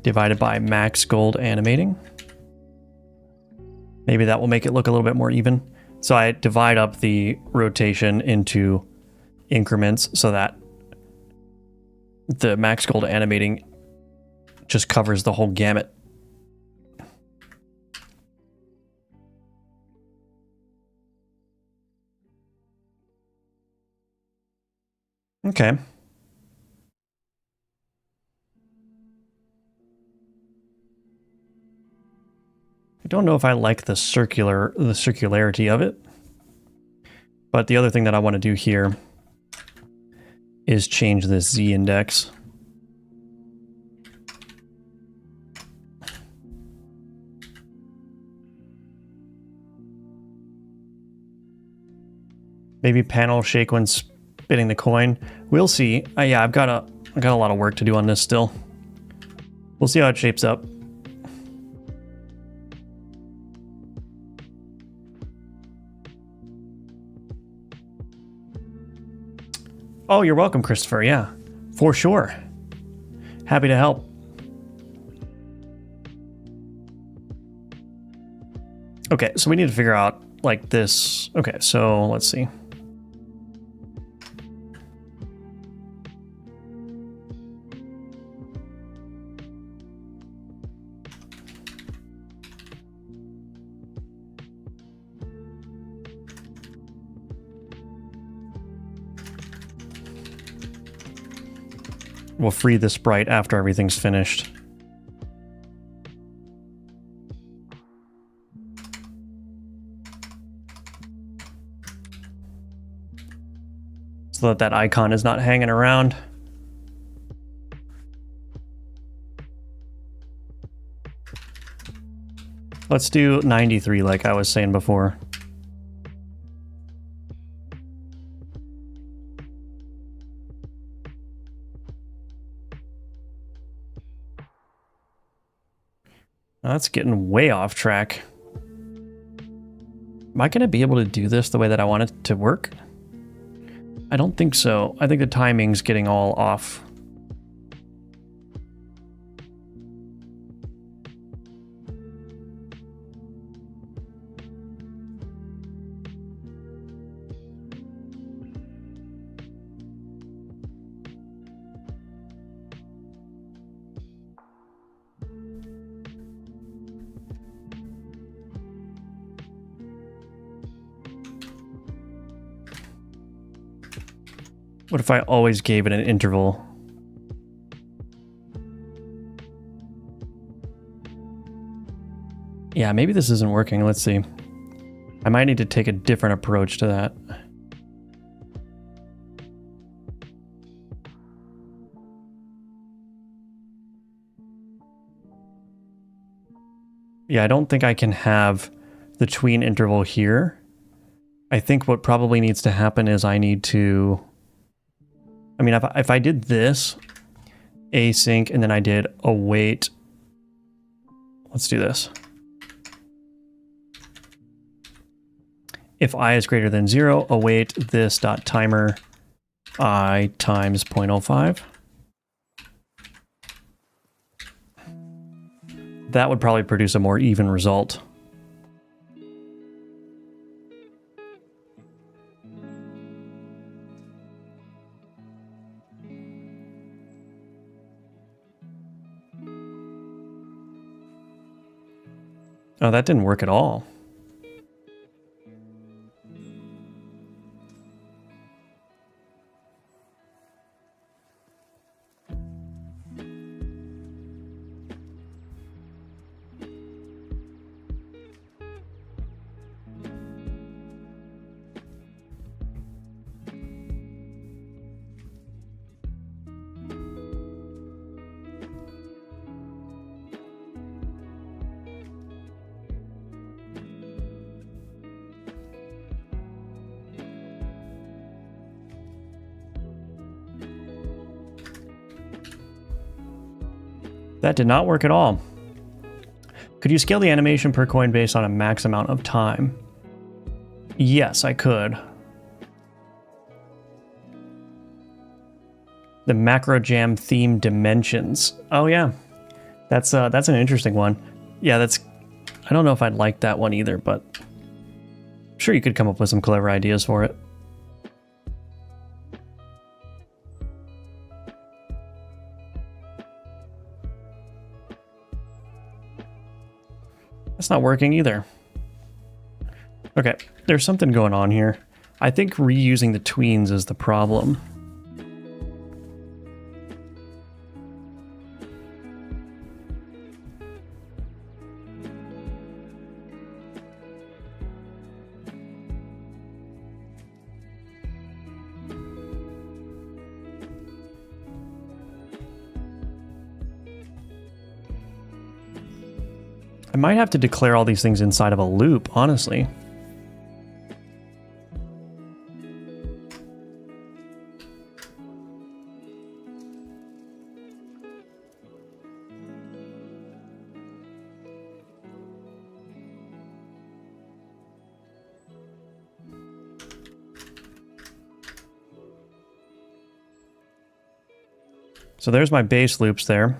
divided by max gold animating. Maybe that will make it look a little bit more even. So I divide up the rotation into increments so that the max gold animating just covers the whole gamut. Okay. I don't know if I like the circularity of it. But the other thing that I want to do here is change this Z index. Maybe panel shake when spinning the coin. We'll see. Yeah, I've got a lot of work to do on this still. We'll see how it shapes up. Oh, you're welcome, Christopher. Yeah, for sure. Happy to help. Okay, so we need to figure out like this. Okay, so let's see. We'll free the sprite after everything's finished. So that that icon is not hanging around. Let's do 93 like I was saying before. That's getting way off track. Am I going to be able to do this the way that I want it to work? I don't think so. I think the timing's getting all off. What if I always gave it an interval? Yeah, maybe this isn't working. Let's see. I might need to take a different approach to that. Yeah, I don't think I can have the tween interval here. I think what probably needs to happen is I need to... I mean, if I did this, async, and then I did await... Let's do this. If I is greater than 0, await this dot timer I times 0.05. That would probably produce a more even result. Oh, that didn't work at all. That did not work at all. Could you scale the animation per coin based on a max amount of time? Yes, I could. The macro jam theme dimensions. Oh yeah, that's an interesting one. Yeah, that's. I don't know if I'd like that one either, but I'm sure you could come up with some clever ideas for it. That's not working either. Okay, there's something going on here. I think reusing the tweens is the problem. I might have to declare all these things inside of a loop, honestly. So there's my base loops there.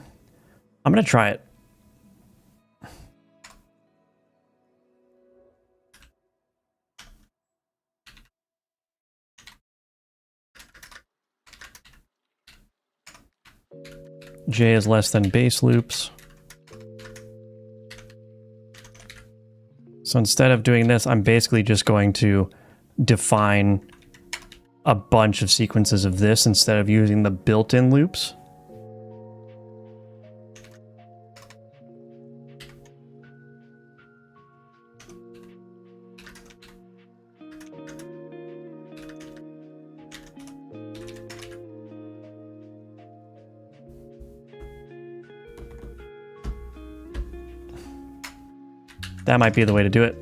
I'm going to try it. J is less than base loops. So instead of doing this, I'm basically just going to define a bunch of sequences of this instead of using the built-in loops. That might be the way to do it.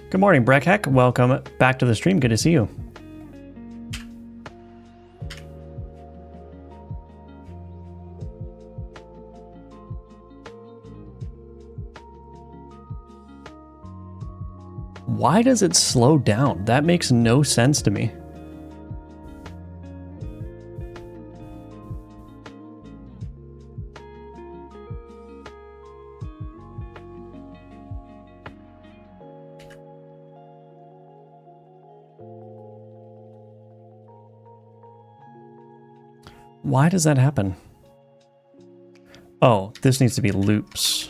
Good morning, Breckheck. Welcome back to the stream. Good to see you. Why does it slow down? That makes no sense to me. Why does that happen? Oh, this needs to be loops.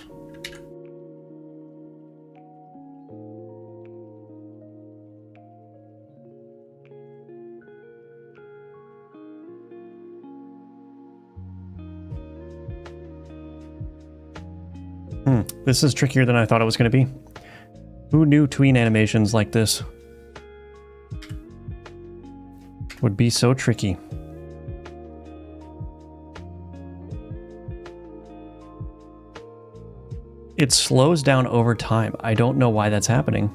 This is trickier than I thought it was going to be. Who knew tween animations like this would be so tricky? It slows down over time. I don't know why that's happening.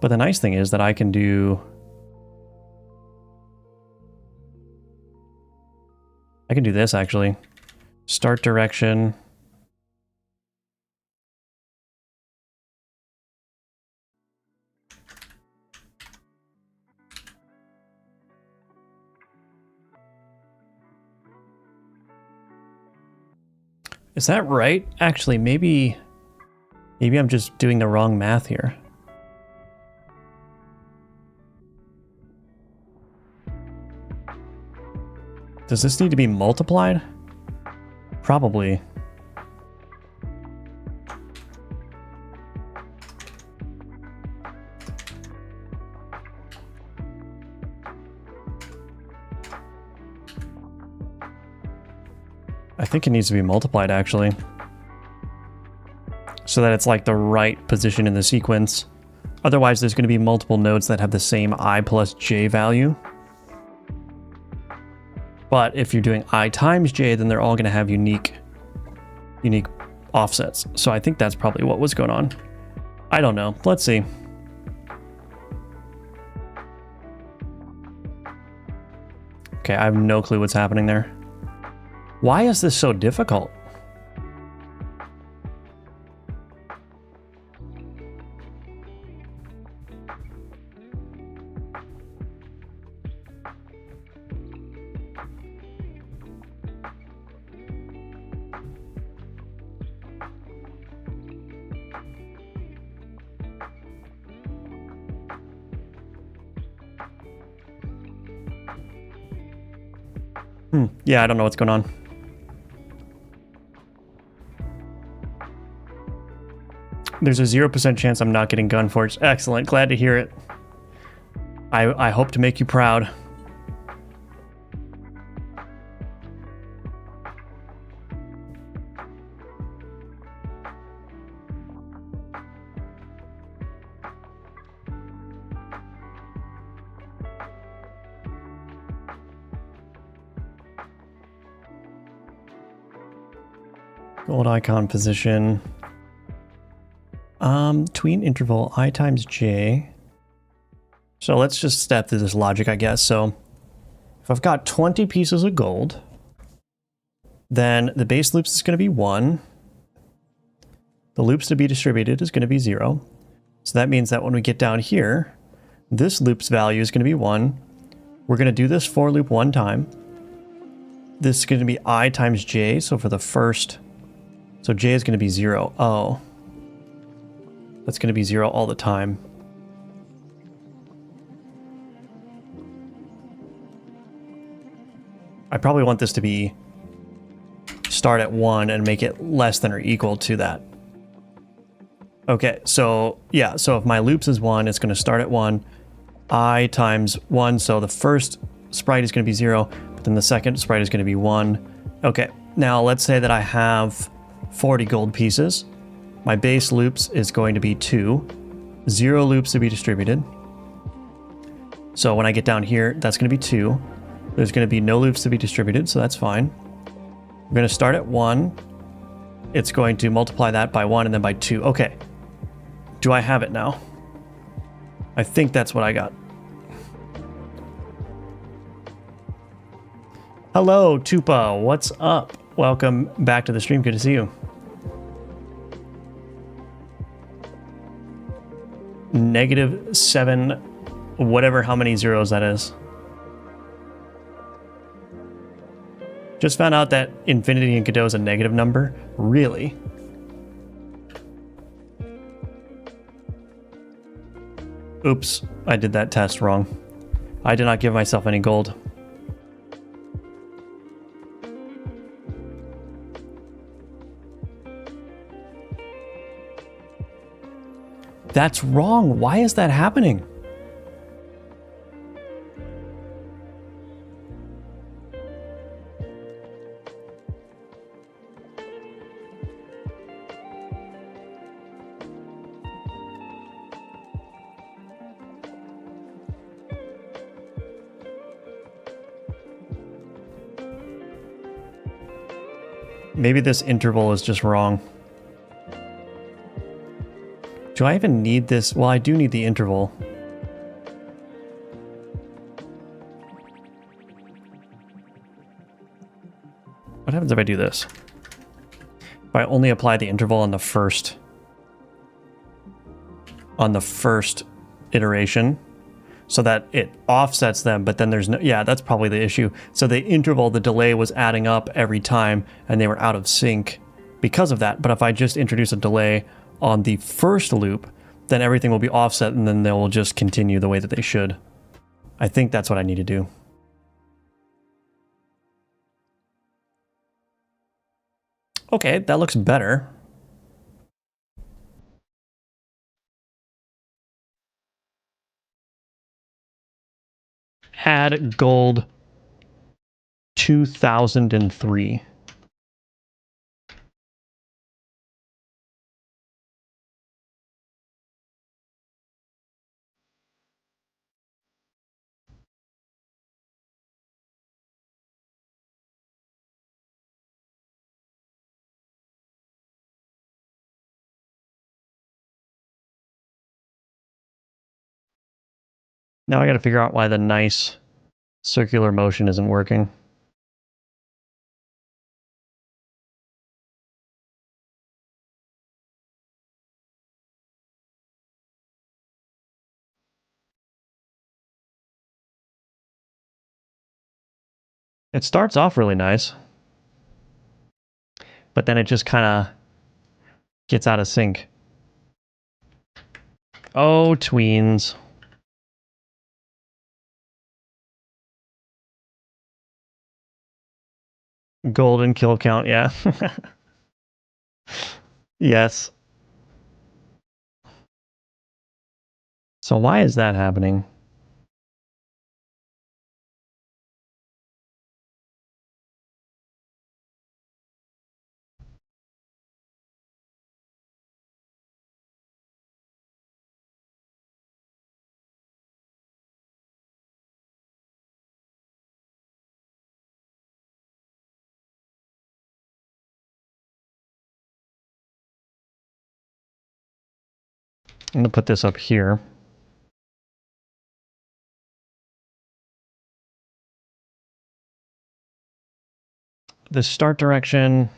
But the nice thing is that I can do... I can do this, actually. Start direction. Is that right? Actually, maybe I'm just doing the wrong math here. Does this need to be multiplied? Probably. I think it needs to be multiplied, actually. So that it's like the right position in the sequence. Otherwise, there's going to be multiple nodes that have the same I plus j value. But if you're doing I times j, then they're all going to have unique offsets. So I think that's probably what was going on. I don't know. Let's see. Okay, I have no clue what's happening there. Why is this so difficult? Yeah, I don't know what's going on. There's a 0% chance I'm not getting Gunforged. Excellent. Glad to hear it. I hope to make you proud. Gold icon position. Tween interval I times j. So let's just step through this logic, I guess. So if I've got 20 pieces of gold, then the base loops is going to be 1. The loops to be distributed is going to be 0. So that means that when we get down here, this loop's value is going to be 1. We're going to do this for loop 1 time. This is going to be I times j. So for the first, so j is going to be 0. Oh. That's going to be 0 all the time. I probably want this to be start at 1 and make it less than or equal to that. Okay, so yeah, so if my loops is 1, it's going to start at 1. I times 1, so the first sprite is going to be 0, but then the second sprite is going to be 1. Okay, now let's say that I have 40 gold pieces. My base loops is going to be 2. 0 loops to be distributed. So when I get down here, that's going to be 2. There's going to be no loops to be distributed, so that's fine. We're going to start at 1. It's going to multiply that by 1 and then by 2. Okay. Do I have it now? I think that's what I got. Hello, Tupa. What's up? Welcome back to the stream. Good to see you. -7, whatever, how many zeros that is. Just found out that infinity in Godot is a negative number. Really? Oops, I did that test wrong. I did not give myself any gold. That's wrong. Why is that happening? Maybe this interval is just wrong. Do I even need this? Well, I do need the interval. What happens if I do this? If I only apply the interval on the first iteration, so that it offsets them, but then there's no, yeah, that's probably the issue. So the interval, the delay was adding up every time and they were out of sync because of that. But if I just introduce a delay on the first loop, then everything will be offset and then they will just continue the way that they should. I think that's what I need to do. Okay, that looks better. Add gold 2003. Now I got to figure out why the nice circular motion isn't working. It starts off really nice, but then it just kind of gets out of sync. Oh, tweens. Golden kill count, yeah. Yes. So why is that happening? I'm gonna put this up here. The start direction.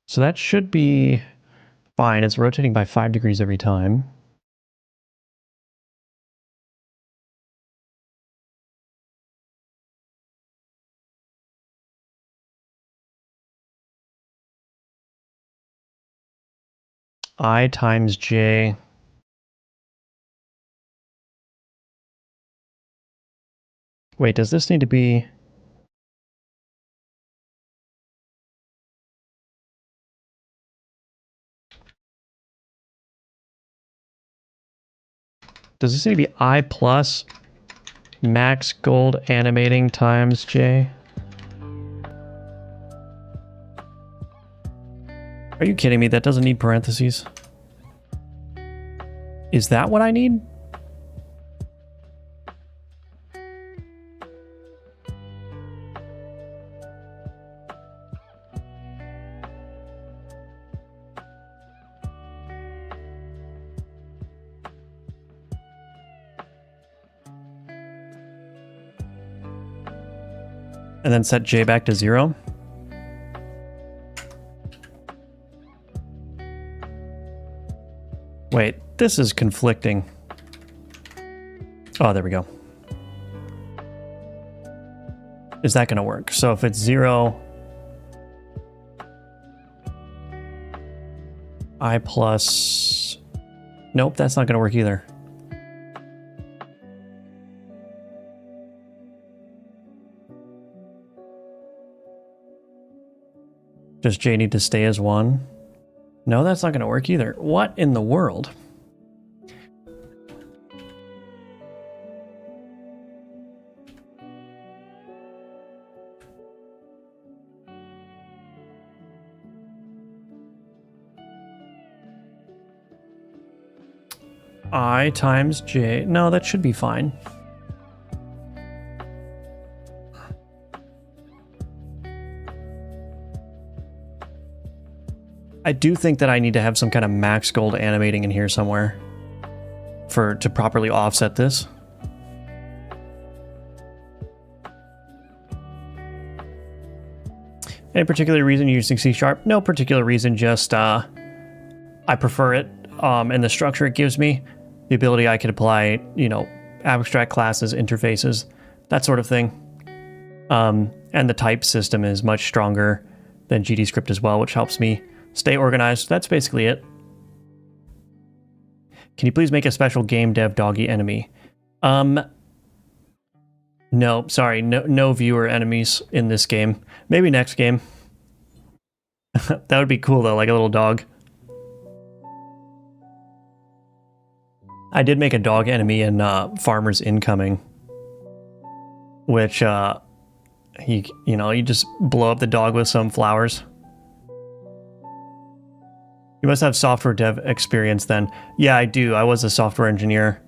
So that should be fine. It's rotating by 5 degrees every time. I times j. Wait, does this need to be... Does this need to be I plus max gold animating times j? Are you kidding me? That doesn't need parentheses. Is that what I need? And then set j back to 0. Wait, this is conflicting. Oh, there we go. Is that going to work? So if it's 0, I plus... Nope, that's not going to work either. Does j need to stay as 1? No, that's not going to work either. What in the world? I times j. No, that should be fine. I do think that I need to have some kind of max gold animating in here somewhere to properly offset this. Any particular reason you're using C#? No particular reason, just I prefer it, and the structure it gives me, the ability I could apply, you know, abstract classes, interfaces, that sort of thing. And the type system is much stronger than GDScript as well, which helps me stay organized. That's basically it. Can you please make a special game dev doggy enemy? No, sorry, no viewer enemies in this game. Maybe next game. That would be cool though, like a little dog. I did make a dog enemy in Farmer's Incoming, which you just blow up the dog with some flowers. You must have software dev experience then. Yeah, I do. I was a software engineer.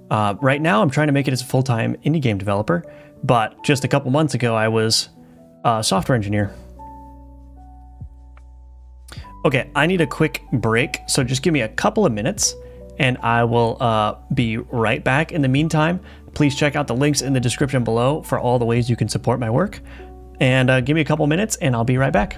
Right now, I'm trying to make it as a full-time indie game developer, but just a couple months ago, I was a software engineer. Okay, I need a quick break, so just give me a couple of minutes, and I will be right back. In the meantime, please check out the links in the description below for all the ways you can support my work, and give me a couple minutes, and I'll be right back.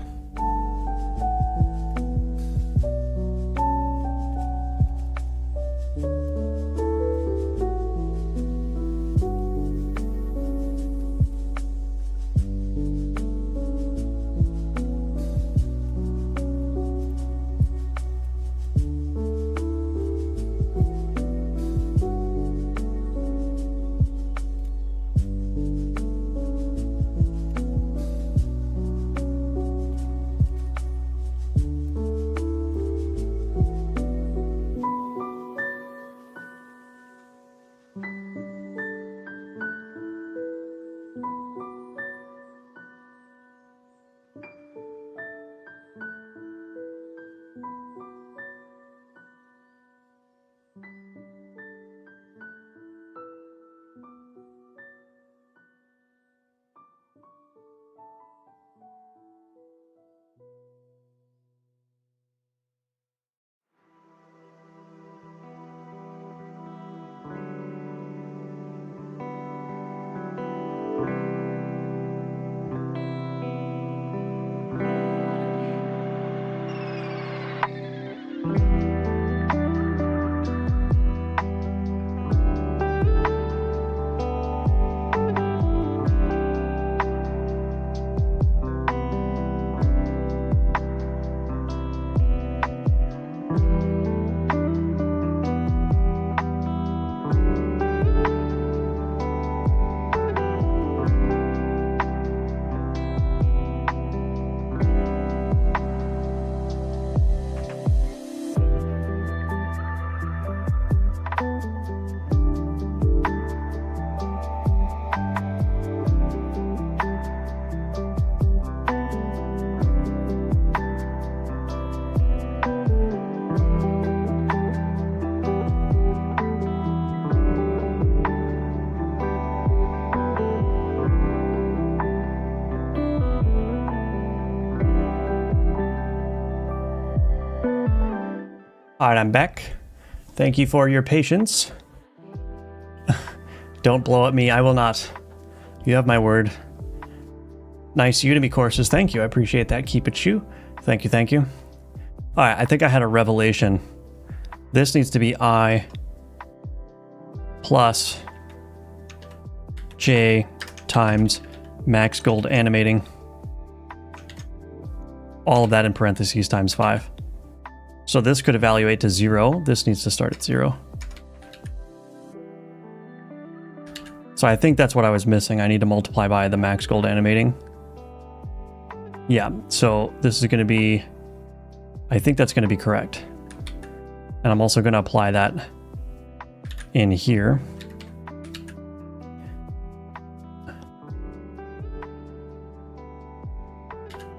All right, I'm back. Thank you for your patience. Don't blow at me. I will not. You have my word. Nice Udemy courses. Thank you. I appreciate that. Keep it chew. Thank you. Thank you. All right. I think I had a revelation. This needs to be I plus J times max gold animating. All of that in parentheses times 5. So this could evaluate to 0. This needs to start at 0. So I think that's what I was missing. I need to multiply by the max gold animating. Yeah, so this is going to be, I think that's going to be correct. And I'm also going to apply that in here.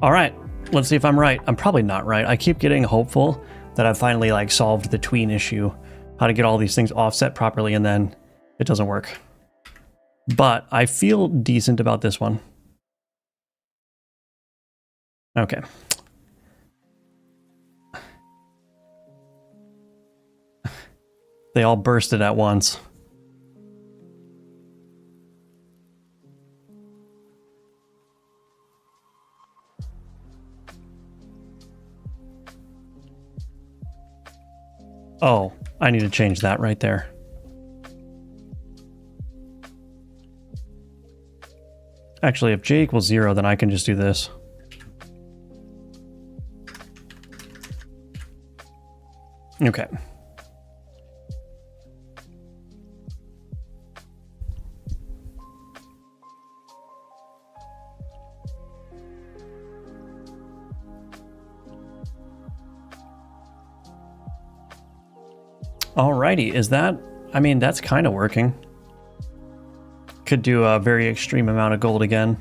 All right, let's see if I'm right. I'm probably not right. I keep getting hopeful that I've finally solved the tween issue, how to get all these things offset properly, and then it doesn't work. But I feel decent about this one. Okay. They all bursted at once. Oh, I need to change that right there. Actually, if j equals 0, then I can just do this. Okay. Alrighty, is that... I mean, that's kind of working. Could do a very extreme amount of gold again.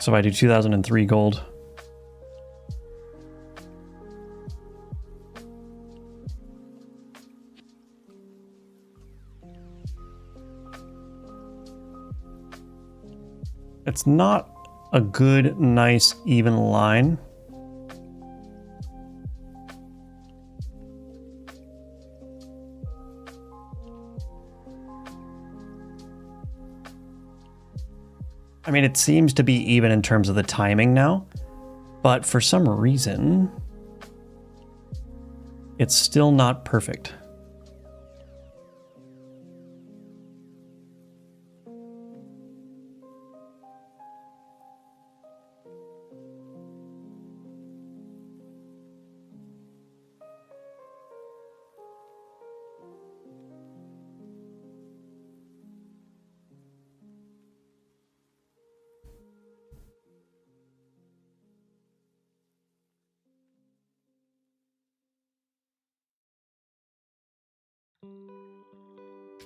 So if I do 2003 gold. It's not a good, nice, even line. I mean, it seems to be even in terms of the timing now, but for some reason, it's still not perfect.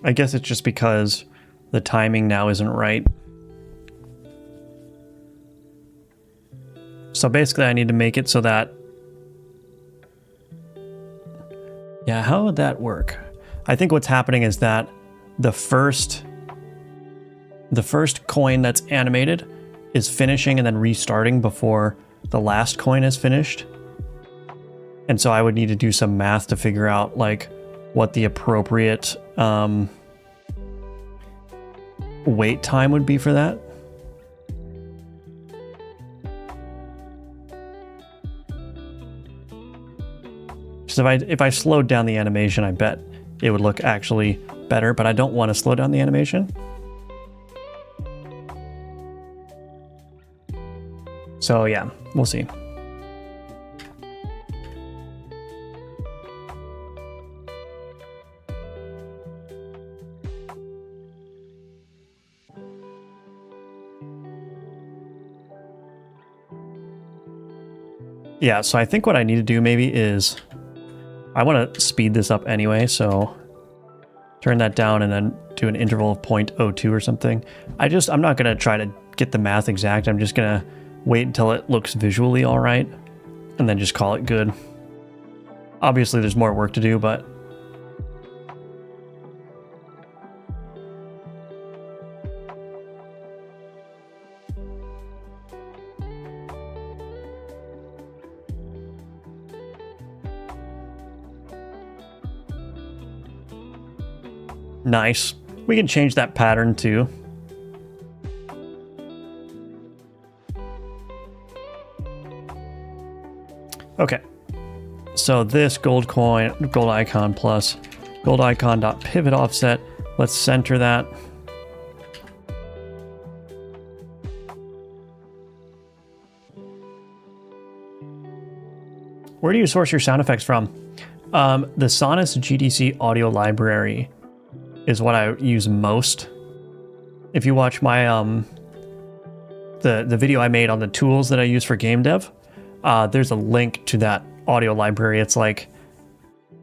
I guess it's just because the timing now isn't right. So basically I need to make it so that... Yeah, how would that work? I think what's happening is that the first coin that's animated is finishing and then restarting before the last coin is finished. And so I would need to do some math to figure out like what the appropriate wait time would be for that. So if I slowed down the animation, I bet it would look actually better, but I don't want to slow down the animation. So yeah, we'll see. Yeah, so I think what I need to do maybe is, I want to speed this up anyway, so turn that down and then do an interval of 0.02 or something. I'm not going to try to get the math exact. I'm just going to wait until it looks visually all right and then just call it good. Obviously there's more work to do, but nice. We can change that pattern too. Okay. So this gold coin, gold icon plus gold icon dot pivot offset. Let's center that. Where do you source your sound effects from? The Sonus GDC audio library is what I use most. If you watch my the video I made on the tools that I use for game dev, there's a link to that audio library. It's like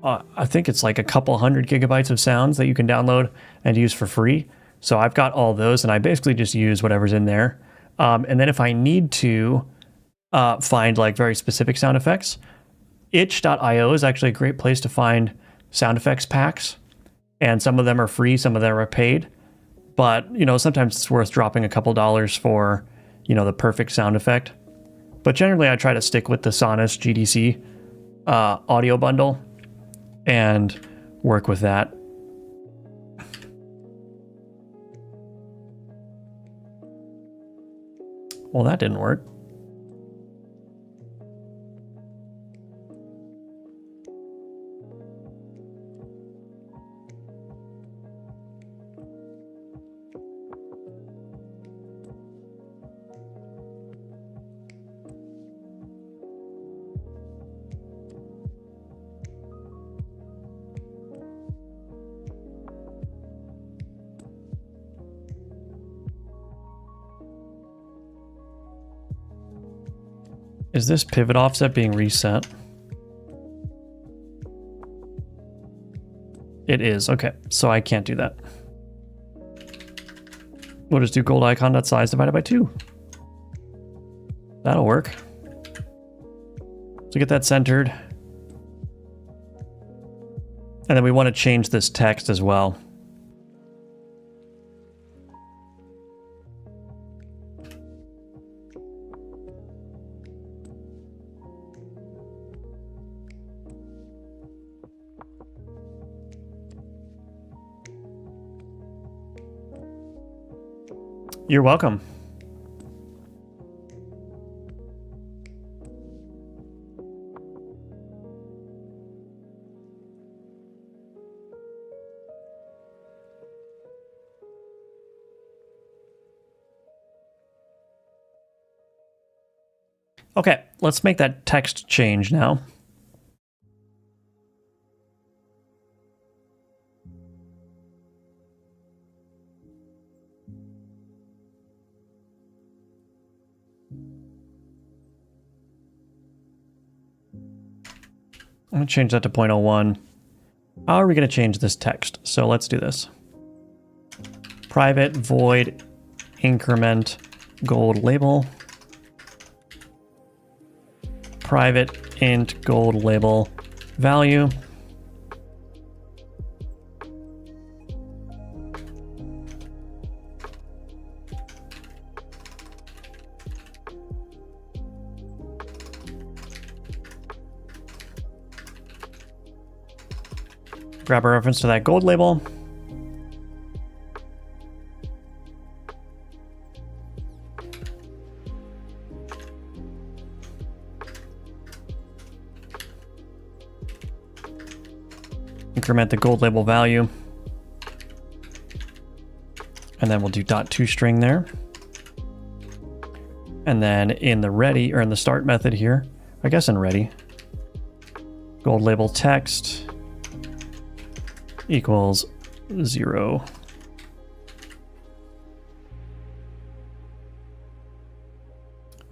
I think it's like a couple 100 gigabytes of sounds that you can download and use for free. So I've got all those, and I basically just use whatever's in there. And then if I need to find like very specific sound effects, itch.io is actually a great place to find sound effects packs. And some of them are free, some of them are paid. But, you know, sometimes it's worth dropping a couple dollars for, you know, the perfect sound effect. But generally I try to stick with the Sonus GDC audio bundle and work with that. Well, that didn't work. Is this pivot offset being reset? It is. Okay, so I can't do that. We'll just do gold icon.size divided by 2. That'll work. So get that centered. And then we want to change this text as well. You're welcome. Okay, let's make that text change now. I'm going to change that to 0.01. How are we going to change this text? So let's do this. Private void increment gold label. Private int gold label value. Grab a reference to that gold label. Increment the gold label value. And then we'll do .toString there. And then in the ready, or in the start method here, I guess in ready, gold label text equals 0.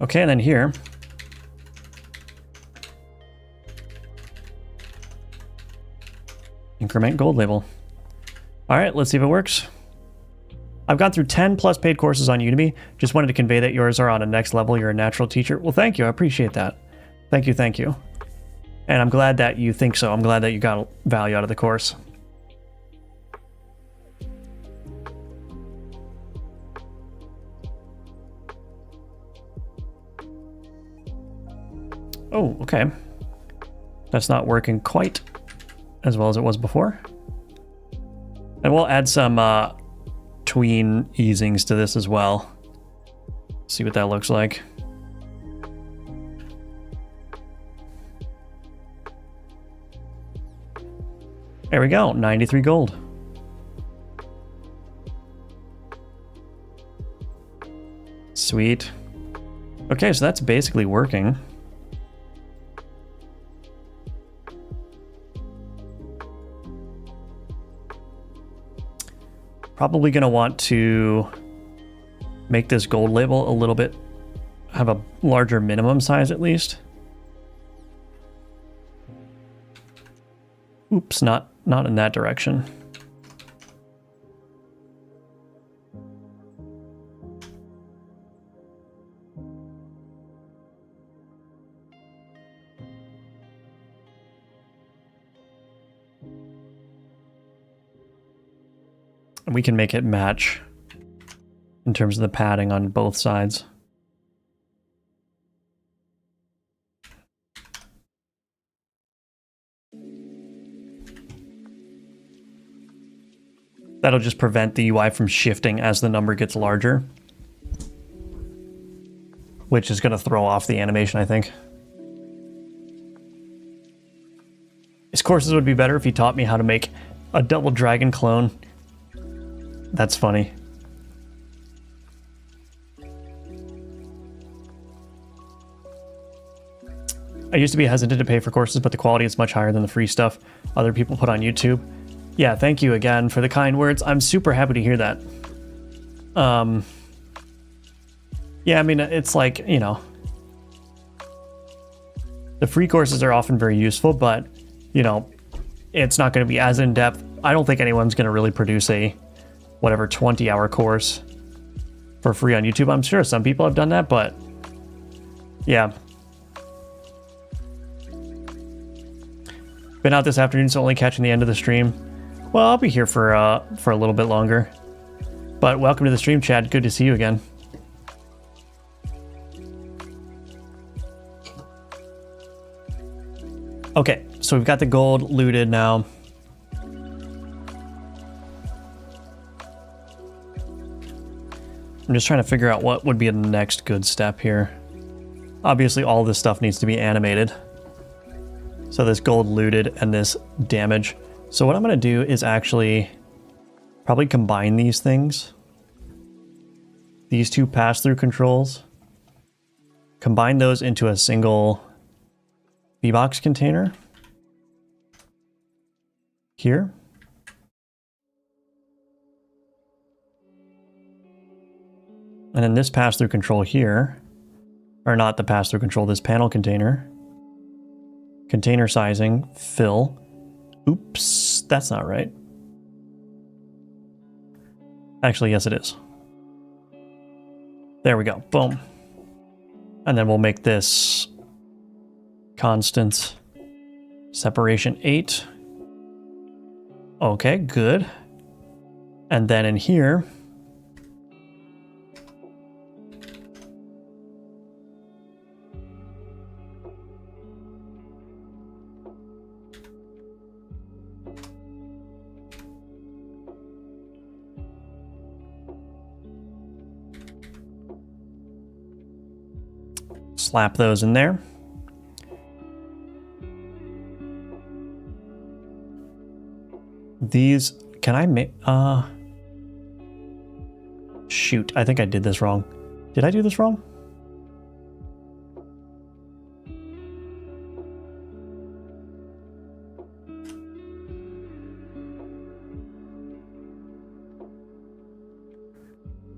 Okay, and then here, increment gold label. All right, let's see if it works. I've gone through 10 plus paid courses on Udemy. Just wanted to convey that yours are on a next level. You're a natural teacher. Well, thank you. I appreciate that. Thank you. Thank you. And I'm glad that you think so. I'm glad that you got value out of the course. Oh, okay. That's not working quite as well as it was before. And we'll add some tween easings to this as well. See what that looks like. There we go, 93 gold. Sweet. Okay, so that's basically working. Probably going to want to make this gold label a little bit, have a larger minimum size at least. Oops, not in that direction. We can make it match in terms of the padding on both sides. That'll just prevent the UI from shifting as the number gets larger, which is going to throw off the animation, I think. His courses would be better if he taught me how to make a double dragon clone. That's funny. I used to be hesitant to pay for courses, but the quality is much higher than the free stuff other people put on YouTube. Yeah, thank you again for the kind words. I'm super happy to hear that. Yeah, I mean, it's like, you know, the free courses are often very useful, but, you know, it's not going to be as in-depth. I don't think anyone's going to really produce a, whatever, 20-hour course for free on YouTube. I'm sure some people have done that, but yeah. Been out this afternoon, so only catching the end of the stream. Well, I'll be here for a little bit longer. But welcome to the stream, Chad. Good to see you again. Okay, so we've got the gold looted now. I'm just trying to figure out what would be the next good step here. Obviously, all this stuff needs to be animated. So this gold looted and this damage. So what I'm going to do is actually probably combine these things. These two pass-through controls. Combine those into a single V-Box container. Here. And then this pass-through control here. Or not the pass-through control, this panel container. Container sizing, fill. Oops, that's not right. Actually, yes it is. There we go, boom. And then we'll make this constant separation 8. Okay, good. And then in here, slap those in there. These, can I make, shoot, I think I did this wrong. Did I do this wrong?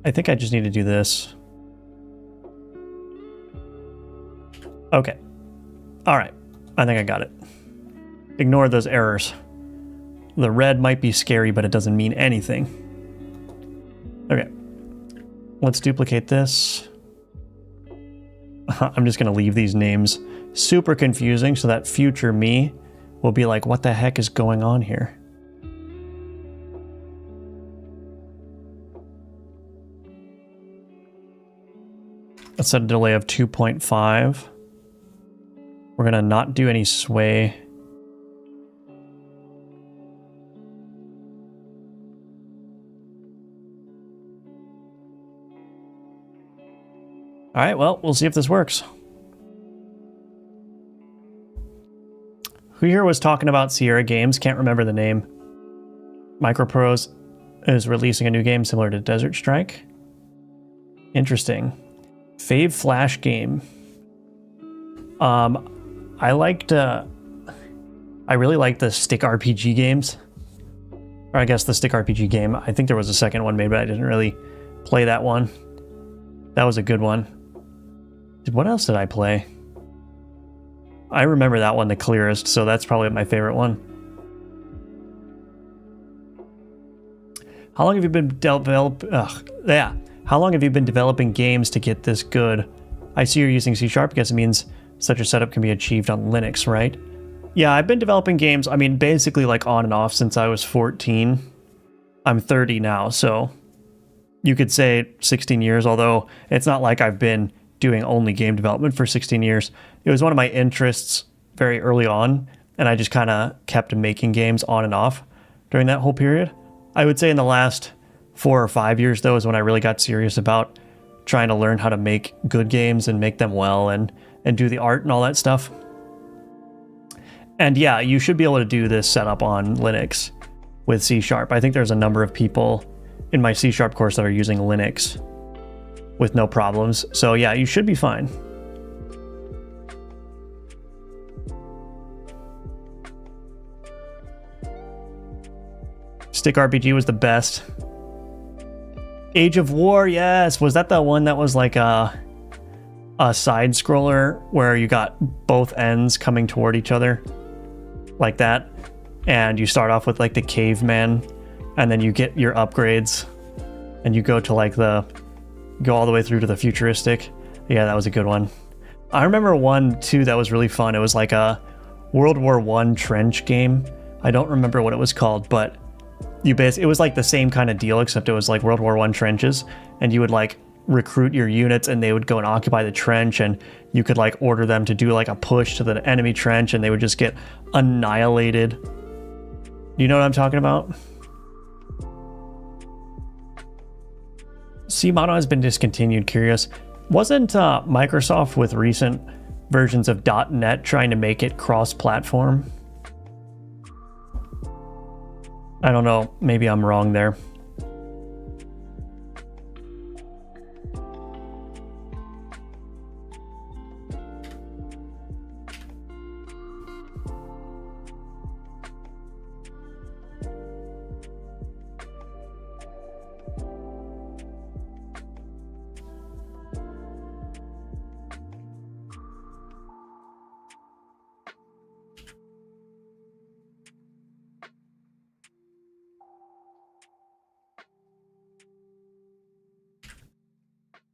I think I just need to do this. Okay. All right. I think I got it. Ignore those errors. The red might be scary, but it doesn't mean anything. Okay. Let's duplicate this. I'm just going to leave these names super confusing so that future me will be like, what the heck is going on here? Let's set a delay of 2.5. We're going to not do any sway. All right, well, we'll see if this works. Who here was talking about Sierra Games? Can't remember the name. Microprose is releasing a new game similar to Desert Strike. Interesting. Fave Flash game. I really liked the stick RPG games. Or I guess the stick RPG game. I think there was a second one made, but I didn't really play that one. That was a good one. What else did I play? I remember that one the clearest, so that's probably my favorite one. How long have you been How long have you been developing games to get this good? I see you're using C# because it means such a setup can be achieved on Linux, right? Yeah, I've been developing games, I mean, basically like on and off since I was 14. I'm 30 now, so you could say 16 years, although it's not like I've been doing only game development for 16 years. It was one of my interests very early on, and I just kind of kept making games on and off during that whole period. I would say in the last 4 or 5 years, though, is when I really got serious about trying to learn how to make good games and make them well and do the art and all that stuff. And yeah, you should be able to do this setup on Linux with C#. I think there's a number of people in my C# course that are using Linux with no problems. So yeah, you should be fine. Stick RPG was the best. Age of War, yes. Was that the one that was like a side scroller where you got both ends coming toward each other like that? And you start off with like the caveman, and then you get your upgrades, and you go to like go all the way through to the futuristic. Yeah, that was a good one. I remember one too that was really fun. It was like a World War I trench game. I don't remember what it was called, but it was like the same kind of deal, except it was like World War I trenches, and you would like recruit your units and they would go and occupy the trench, and you could like order them to do like a push to the enemy trench, and they would just get annihilated. You know what I'm talking about? Cmono has been discontinued. Curious. Wasn't Microsoft with recent versions of .NET trying to make it cross-platform? I don't know. Maybe I'm wrong there.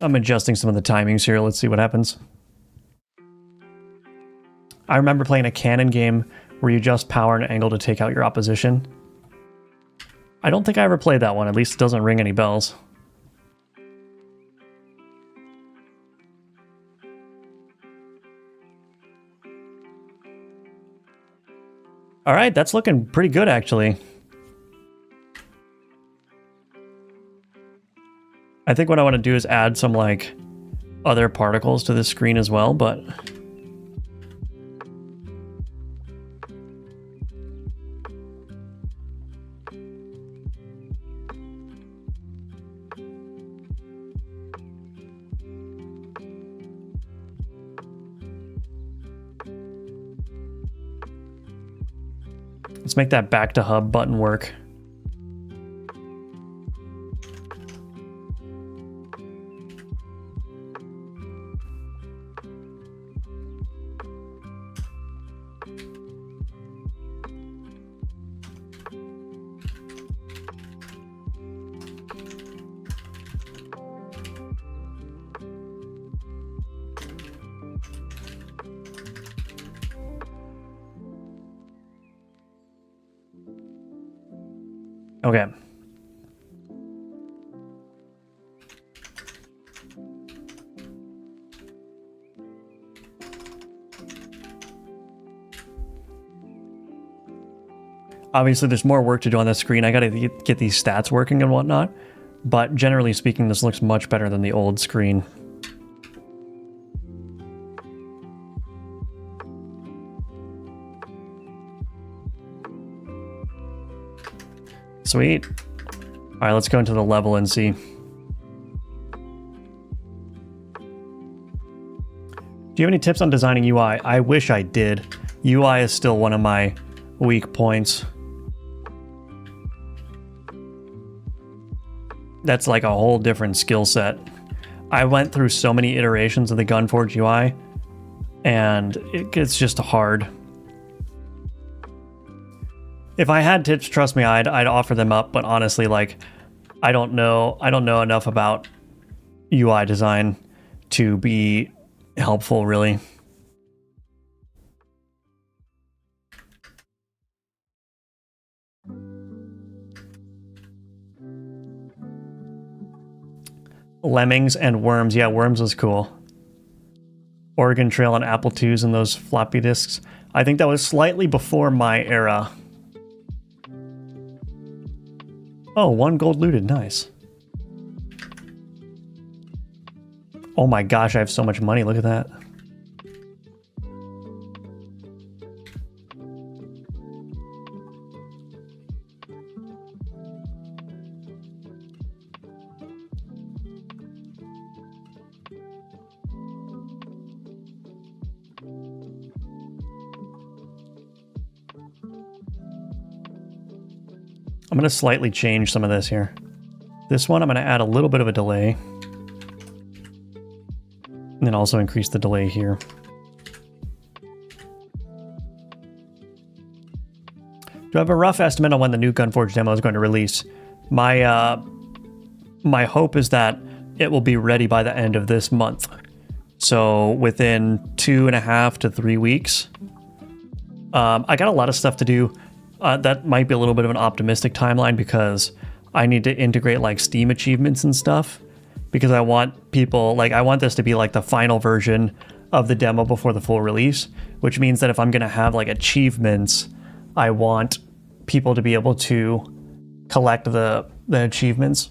I'm adjusting some of the timings here. Let's see what happens. I remember playing a cannon game where you adjust power and angle to take out your opposition. I don't think I ever played that one. At least it doesn't ring any bells. All right, that's looking pretty good, actually. I think what I want to do is add some like other particles to this screen as well, but let's make that back to hub button work. Okay. Obviously, there's more work to do on the screen. I gotta get these stats working and whatnot. But generally speaking, this looks much better than the old screen. Sweet. All right, let's go into the level and see. Do you have any tips on designing UI? I wish I did. UI is still one of my weak points. That's like a whole different skill set. I went through so many iterations of the Gunforge UI, and it's just hard. If I had tips, trust me, I'd offer them up, but honestly, like, I don't know enough about UI design to be helpful, really. Lemmings and Worms. Yeah, Worms was cool. Oregon Trail and Apple IIs and those floppy disks. I think that was slightly before my era. Oh, 1 gold looted. Nice. Oh my gosh, I have so much money. Look at that. I'm going to slightly change some of this here. This one, I'm going to add a little bit of a delay. And then also increase the delay here. Do I have a rough estimate on when the new Gunforge demo is going to release? My hope is that it will be ready by the end of this month. So within 2.5 to 3 weeks. I got a lot of stuff to do. That might be a little bit of an optimistic timeline because I need to integrate like Steam achievements and stuff because I want people, like I want this to be like the final version of the demo before the full release, which means that if I'm going to have like achievements, I want people to be able to collect the achievements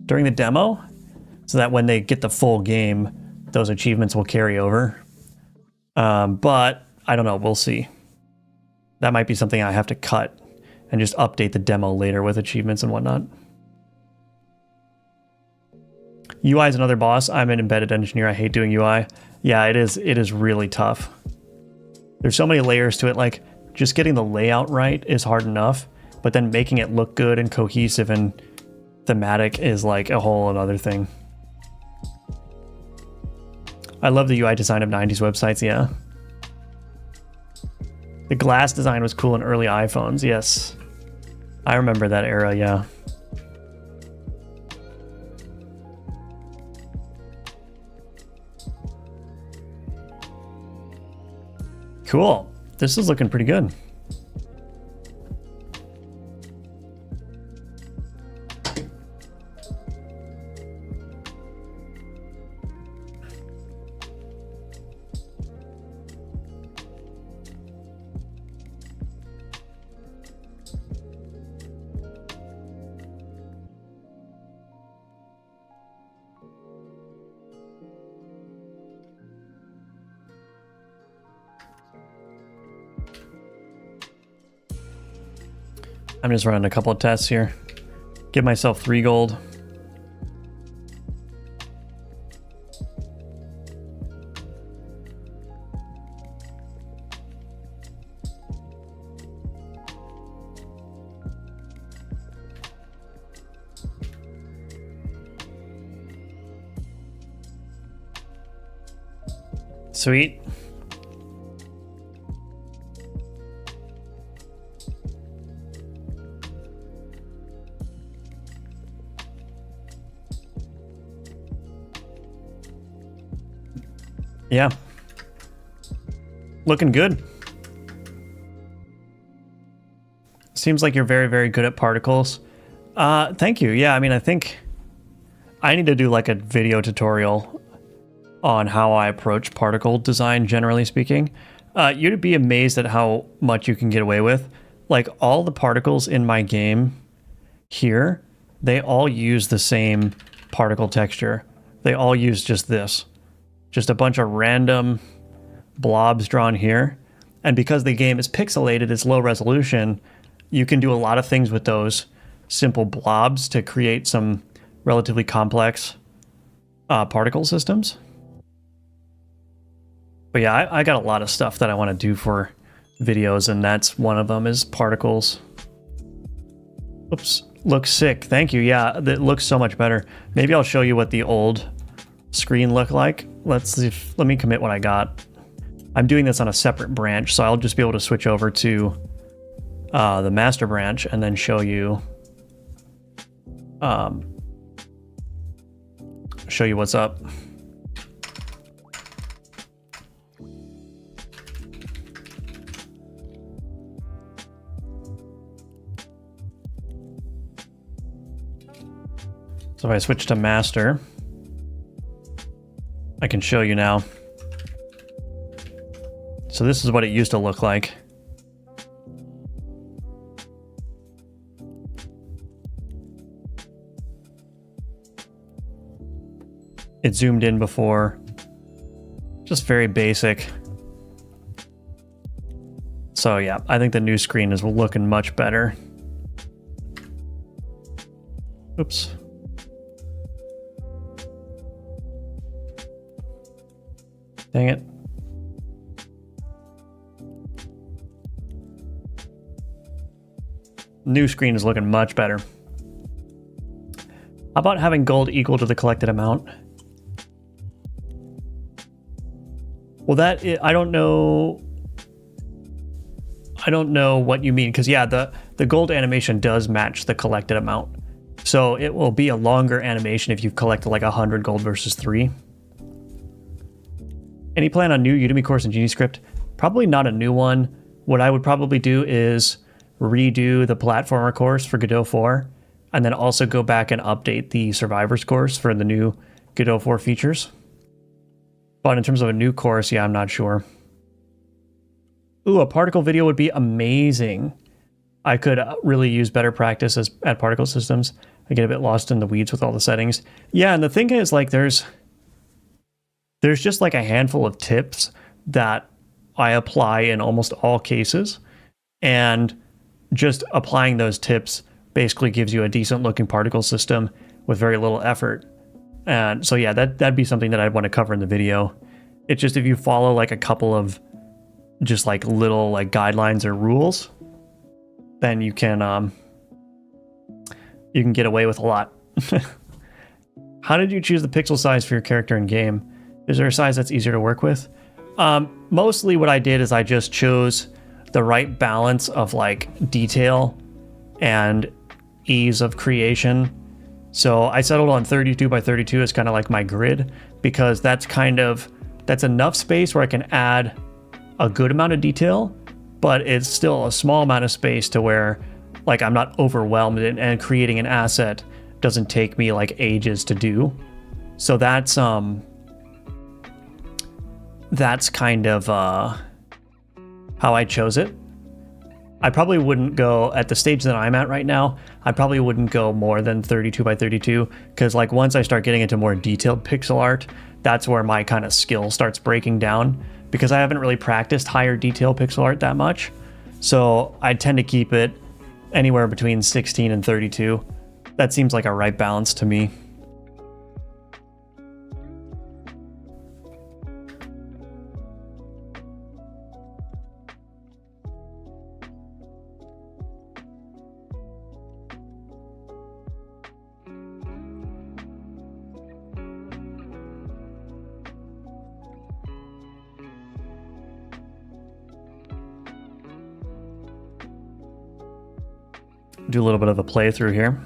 during the demo so that when they get the full game, those achievements will carry over. But I don't know, we'll see. That might be something I have to cut and just update the demo later with achievements and whatnot. UI is another boss. I'm an embedded engineer. I hate doing UI. Yeah, it is really tough. There's so many layers to it. Like just getting the layout right is hard enough, but then making it look good and cohesive and thematic is like a whole another thing. I love the UI design of 90s websites. Yeah. The glass design was cool in early iPhones, yes. I remember that era, yeah. Cool. This is looking pretty good. I'm just running a couple of tests here. Give myself 3 gold. Sweet. Yeah. Looking good. Seems like you're very, very good at particles. Thank you. Yeah, I mean, I think I need to do like a video tutorial on how I approach particle design, generally speaking. You'd be amazed at how much you can get away with. Like all the particles in my game here, they all use the same particle texture. They all use just this. Just a bunch of random blobs drawn here. And because the game is pixelated, it's low resolution, you can do a lot of things with those simple blobs to create some relatively complex particle systems. But yeah, I got a lot of stuff that I want to do for videos, and that's one of them is particles. Oops, looks sick. Thank you. Yeah, that looks so much better. Maybe I'll show you what the old screen looked like. Let's see if, let me commit what I got. I'm doing this on a separate branch, so I'll just be able to switch over to the master branch and then show you what's up. So if I switch to master, I can show you now. So this is what it used to look like. it zoomed in before. Just very basic. So yeah, I think the new screen is looking much better. Oops. Dang it. New screen is looking much better. How about having gold equal to the collected amount? Well, I don't know. I don't know what you mean, because yeah, the gold animation does match the collected amount. So it will be a longer animation if you've collected like 100 gold versus 3. Any plan on new Udemy course in GenieScript? Probably not a new one. What I would probably do is redo the platformer course for Godot 4, and then also go back and update the survivors course for the new Godot 4 features. But in terms of a new course, yeah, I'm not sure. Ooh, a particle video would be amazing. I could really use better practice at particle systems. I get a bit lost in the weeds with all the settings. Yeah, and the thing is, like, there's just like a handful of tips that I apply in almost all cases, and just applying those tips basically gives you a decent looking particle system with very little effort. And so yeah, that'd be something that I'd want to cover in the video. It's just if you follow like a couple of just like little like guidelines or rules, then you can get away with a lot. How did you choose the pixel size for your character in game? Is there a size that's easier to work with? Mostly what I did is I just chose the right balance of like detail and ease of creation. So I settled on 32 by 32 as kind of like my grid, because that's enough space where I can add a good amount of detail, but it's still a small amount of space to where like I'm not overwhelmed, and creating an asset doesn't take me like ages to do. So that's kind of how I chose it. I probably wouldn't go, at the stage that I'm at right now, I probably wouldn't go more than 32 by 32, because like once I start getting into more detailed pixel art, that's where my kind of skill starts breaking down, because I haven't really practiced higher detail pixel art that much. So I tend to keep it anywhere between 16 and 32. That seems like a right balance to me. Do a little bit of a playthrough here.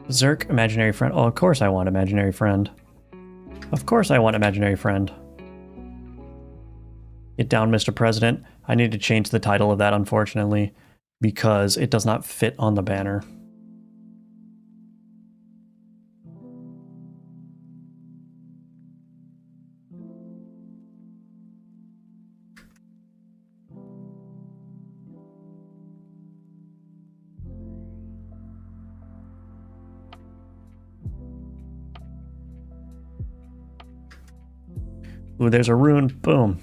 Zerk, imaginary friend. Oh, of course I want imaginary friend. Of course I want imaginary friend. Get down, Mr. President. I need to change the title of that, unfortunately, because it does not fit on the banner. Ooh, there's a rune. Boom.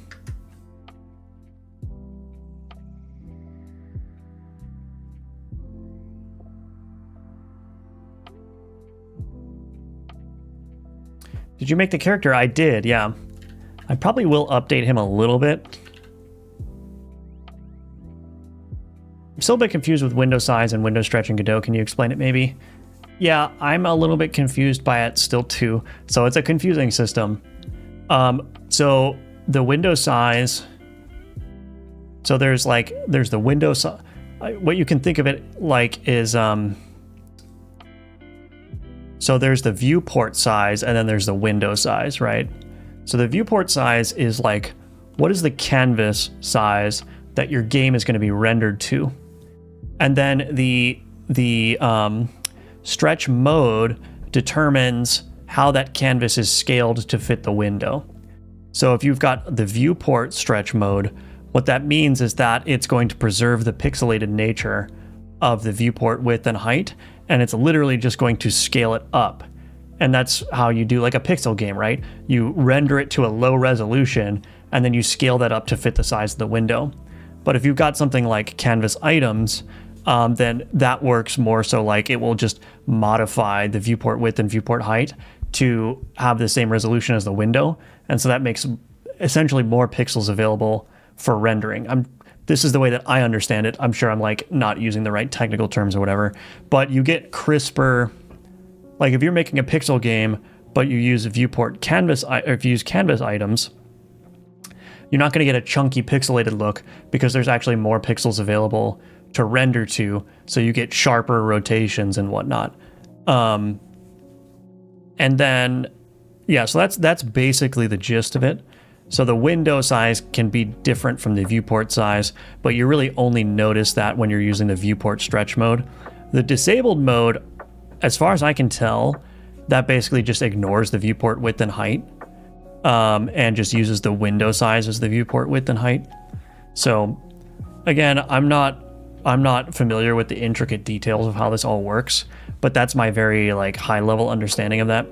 Did you make the character? I did, yeah. I probably will update him a little bit. I'm still a bit confused with window size and window stretch in Godot. Can you explain it maybe? Yeah, I'm a little bit confused by it still too. So it's a confusing system. So the window size, so there's the window size. What you can think of it like is, so there's the viewport size and then there's the window size, right? So the viewport size is like, what is the canvas size that your game is going to be rendered to? And then the stretch mode determines how that canvas is scaled to fit the window. So if you've got the viewport stretch mode, What that means is that it's going to preserve the pixelated nature of the viewport width and height, and it's literally just going to scale it up. And that's how you do like a pixel game, right? You render it to a low resolution, and then you scale that up to fit the size of the window. But if you've got something like canvas items, then that works more so like it will just modify the viewport width and viewport height to have the same resolution as the window. And so that makes essentially more pixels available for rendering. This is the way that I understand it. I'm sure I'm like not using the right technical terms or whatever, but you get crisper, like if you're making a pixel game, but you use viewport canvas, or if you use canvas items, you're not going to get a chunky pixelated look because there's actually more pixels available to render to, so you get sharper rotations and whatnot. And then, yeah, so that's basically the gist of it. So the window size can be different from the viewport size, but you really only notice that when you're using the viewport stretch mode. The disabled mode, as far as I can tell, that basically just ignores the viewport width and height, and just uses the window size as the viewport width and height. So again, I'm not familiar with the intricate details of how this all works, but that's my very like high level understanding of that.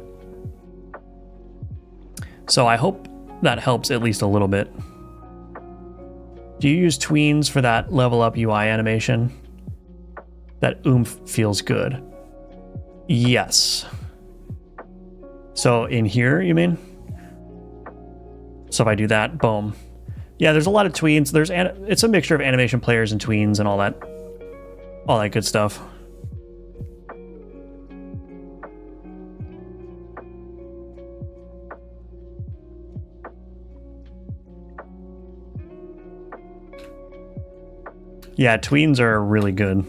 So I hope that helps at least a little bit. Do you use tweens for that level up UI animation? That oomph feels good. Yes. So in here, you mean? So if I do that, boom. Yeah, there's a lot of tweens. It's a mixture of animation players and tweens and all that good stuff. Yeah, tweens are really good.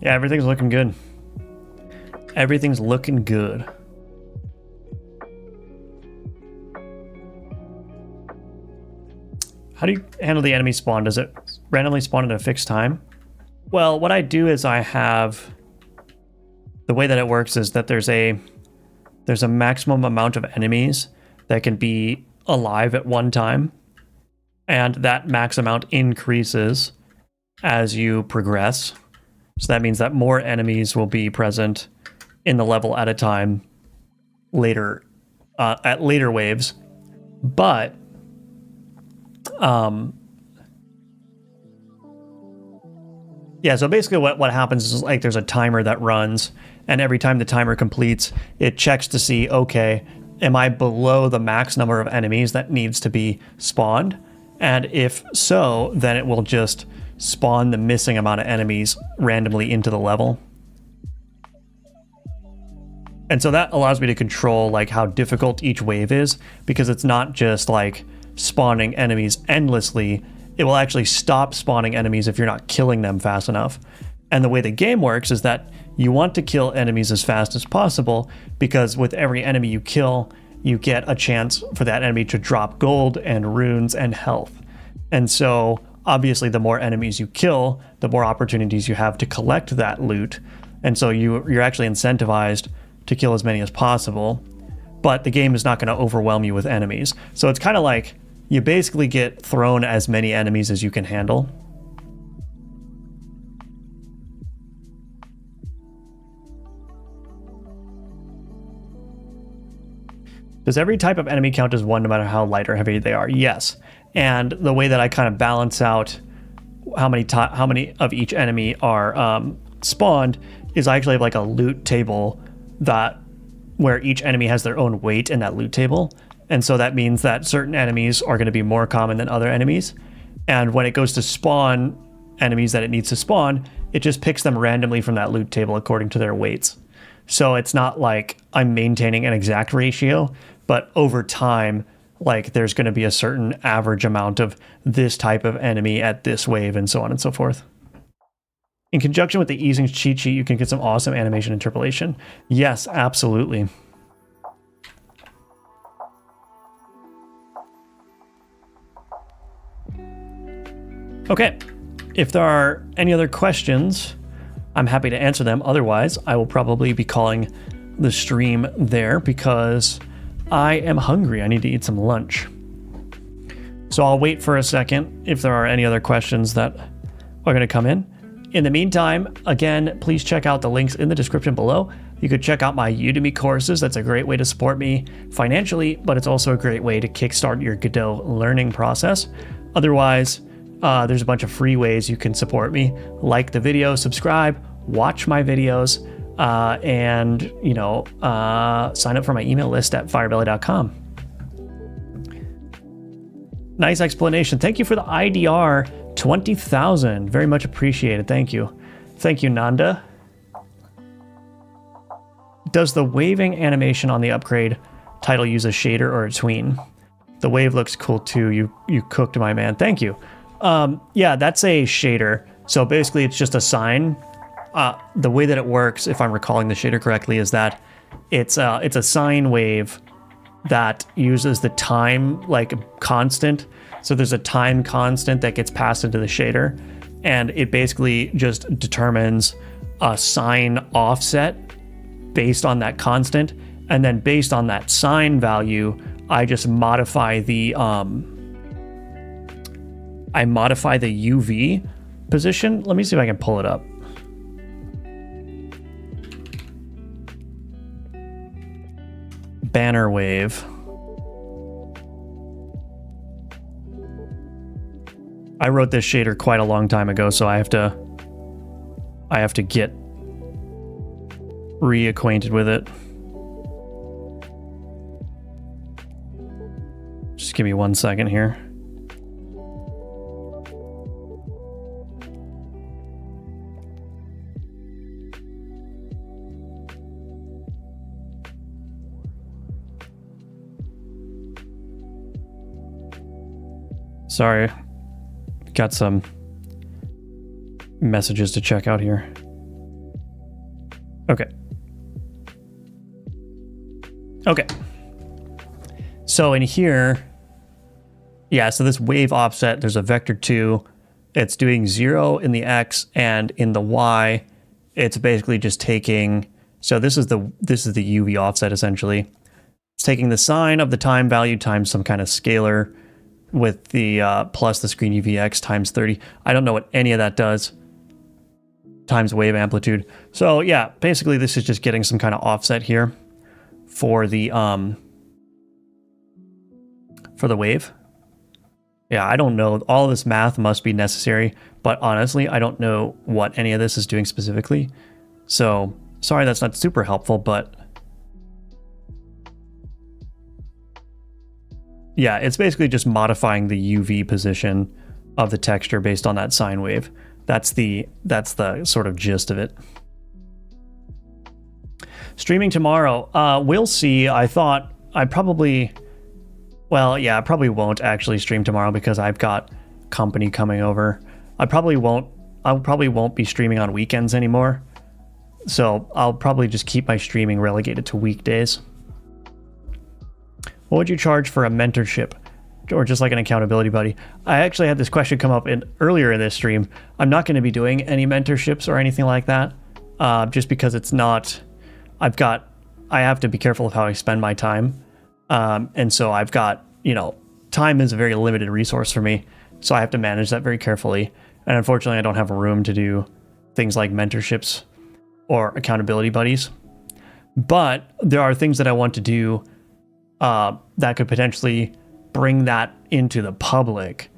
Yeah, everything's looking good. Everything's looking good. How do you handle the enemy spawn? Does it randomly spawn at a fixed time? Well, what I do is I have... The way that it works is that there's a maximum amount of enemies that can be alive at one time. And that max amount increases as you progress. So that means that more enemies will be present in the level at a time later, at later waves. But yeah, so basically what happens is like there's a timer that runs, and every time the timer completes, it checks to see, okay, am I below the max number of enemies that needs to be spawned? And if so, then it will just spawn the missing amount of enemies randomly into the level. And so that allows me to control like how difficult each wave is, because it's not just like spawning enemies endlessly. It will actually stop spawning enemies if you're not killing them fast enough. And the way the game works is that you want to kill enemies as fast as possible, because with every enemy you kill, you get a chance for that enemy to drop gold and runes and health. And so obviously, the more enemies you kill, the more opportunities you have to collect that loot. And so you're actually incentivized to kill as many as possible. But the game is not going to overwhelm you with enemies. So it's kind of like you basically get thrown as many enemies as you can handle. Does every type of enemy count as one no matter how light or heavy they are? Yes. And the way that I kind of balance out how many of each enemy are spawned is I actually have like a loot table where each enemy has their own weight in that loot table. And so that means that certain enemies are going to be more common than other enemies. And when it goes to spawn enemies that it needs to spawn, it just picks them randomly from that loot table according to their weights. So it's not like I'm maintaining an exact ratio, but over time, like there's going to be a certain average amount of this type of enemy at this wave and so on and so forth. In conjunction with the easing cheat sheet, you can get some awesome animation interpolation. Yes, absolutely. Okay, if there are any other questions, I'm happy to answer them. Otherwise, I will probably be calling the stream there because I am hungry. I need to eat some lunch. So I'll wait for a second if there are any other questions that are going to come in. In the meantime, again, please check out the links in the description below. You could check out my Udemy courses. That's a great way to support me financially, but it's also a great way to kickstart your Godot learning process. Otherwise, there's a bunch of free ways you can support me. Like the video, subscribe, watch my videos, and sign up for my email list at firebelly.com. Nice explanation. Thank you for the IDR 20,000. Very much appreciated. Thank you. Thank you, Nanda. Does the waving animation on the upgrade title use a shader or a tween? The wave looks cool too. You cooked, my man. Thank you. Yeah, that's a shader. So basically it's just a sine. The way that it works, if I'm recalling the shader correctly, is that it's a sine wave that uses the time like constant. So there's a time constant that gets passed into the shader, and it basically just determines a sine offset based on that constant. And then based on that sine value, I just modify the UV position. Let me see if I can pull it up. Banner wave. I wrote this shader quite a long time ago, so I have to get reacquainted with it. Just give me 1 second here. Sorry, got some messages to check out here. Okay. So in here, yeah, so this wave offset, there's a vector 2. It's doing 0 in the X, and in the Y, it's basically just taking, so this is the UV offset essentially. It's taking the sine of the time value times some kind of scalar with the plus the screen UVX times 30. I don't know what any of that does. Times wave amplitude. So yeah, basically this is just getting some kind of offset here for the wave. Yeah, I don't know. All this math must be necessary, but honestly, I don't know what any of this is doing specifically. So sorry that's not super helpful, but yeah, it's basically just modifying the UV position of the texture based on that sine wave. That's the sort of gist of it. Streaming tomorrow, we'll see. I thought I probably, well, yeah, I probably won't actually stream tomorrow because I've got company coming over. I probably won't be streaming on weekends anymore. So I'll probably just keep my streaming relegated to weekdays. What would you charge for a mentorship or just like an accountability buddy? I actually had this question come up earlier in this stream. I'm not going to be doing any mentorships or anything like that, just because it's not, I have to be careful of how I spend my time. And so I've got, time is a very limited resource for me. So I have to manage that very carefully. And unfortunately, I don't have room to do things like mentorships or accountability buddies. But there are things that I want to do that could potentially bring that into the public,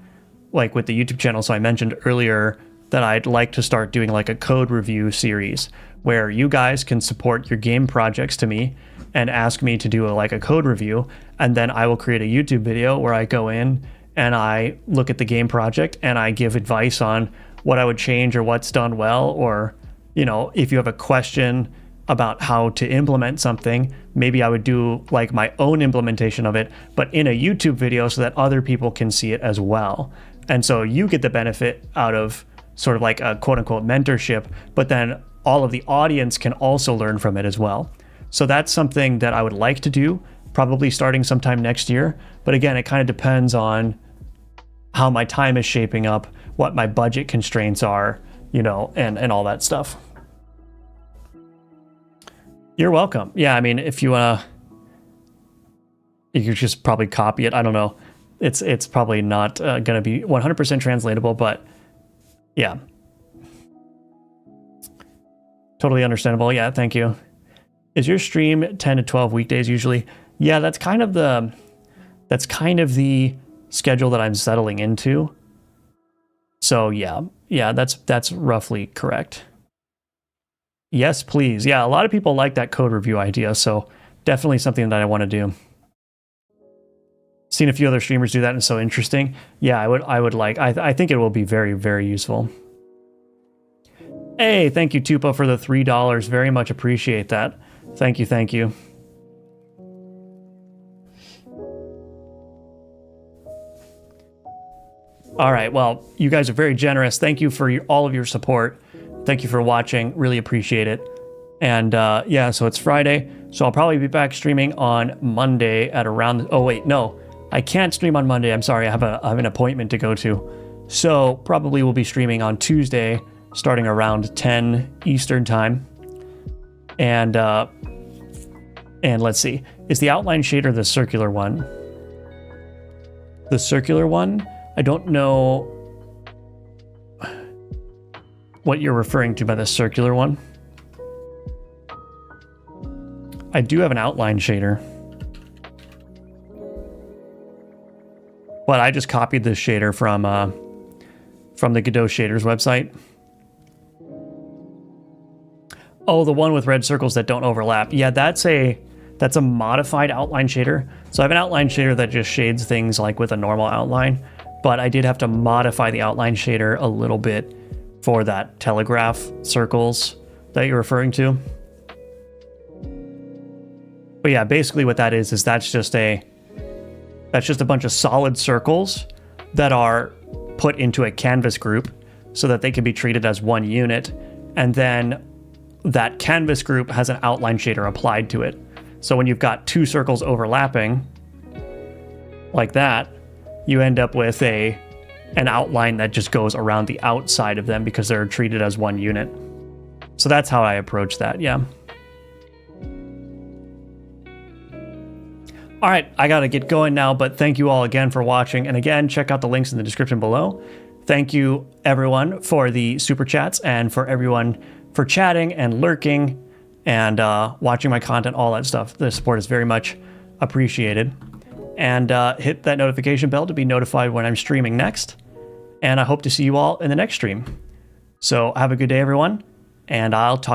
like with the YouTube channel. So I mentioned earlier that I'd like to start doing like a code review series where you guys can support your game projects to me and ask me to do a code review, and then I will create a YouTube video where I go in and I look at the game project and I give advice on what I would change or what's done well, or, you know, if you have a question about how to implement something, maybe I would do like my own implementation of it, but in a YouTube video so that other people can see it as well. And so you get the benefit out of sort of like a quote unquote mentorship, but then all of the audience can also learn from it as well. So that's something that I would like to do, probably starting sometime next year. But again, it kind of depends on how my time is shaping up, what my budget constraints are, you know, and all that stuff. You're welcome. Yeah, I mean, if you wanna, you could just probably copy it. I don't know. It's probably not gonna be 100% translatable, but yeah. Totally understandable. Yeah, thank you. Is your stream 10 to 12 weekdays usually? Yeah, that's kind of the schedule that I'm settling into. So yeah, that's roughly correct. Yes, please. Yeah, a lot of people like that code review idea, so definitely something that I want to do. Seen a few other streamers do that and it's so interesting. Yeah, I would like, I think it will be very, very useful. Hey, thank you, Tupo, for the $3. Very much appreciate that. Thank you, thank you. All right, well, you guys are very generous. Thank you for all of your support. Thank you for watching. Really appreciate it. And yeah, so it's Friday, so I'll probably be back streaming on Monday at around, oh wait, no, I can't stream on Monday. I'm sorry, I have an appointment to go to. So probably we'll be streaming on Tuesday, starting around 10 Eastern time. And let's see, is the outline shader the circular one? The circular one? I don't know what you're referring to by the circular one. I do have an outline shader, but I just copied this shader from the Godot shaders website. Oh, the one with red circles that don't overlap. Yeah, that's a modified outline shader. So I have an outline shader that just shades things like with a normal outline, but I did have to modify the outline shader a little bit for that telegraph circles that you're referring to. But yeah, basically what that is that's just a bunch of solid circles that are put into a canvas group so that they can be treated as one unit. And then that canvas group has an outline shader applied to it. So when you've got two circles overlapping like that, you end up with an outline that just goes around the outside of them because they're treated as one unit. So that's how I approach that, yeah. All right, I gotta get going now, but thank you all again for watching. And again, check out the links in the description below. Thank you everyone for the super chats and for everyone for chatting and lurking and watching my content, all that stuff. The support is very much appreciated. And hit that notification bell to be notified when I'm streaming next. And I hope to see you all in the next stream. So have a good day, everyone, and I'll talk to you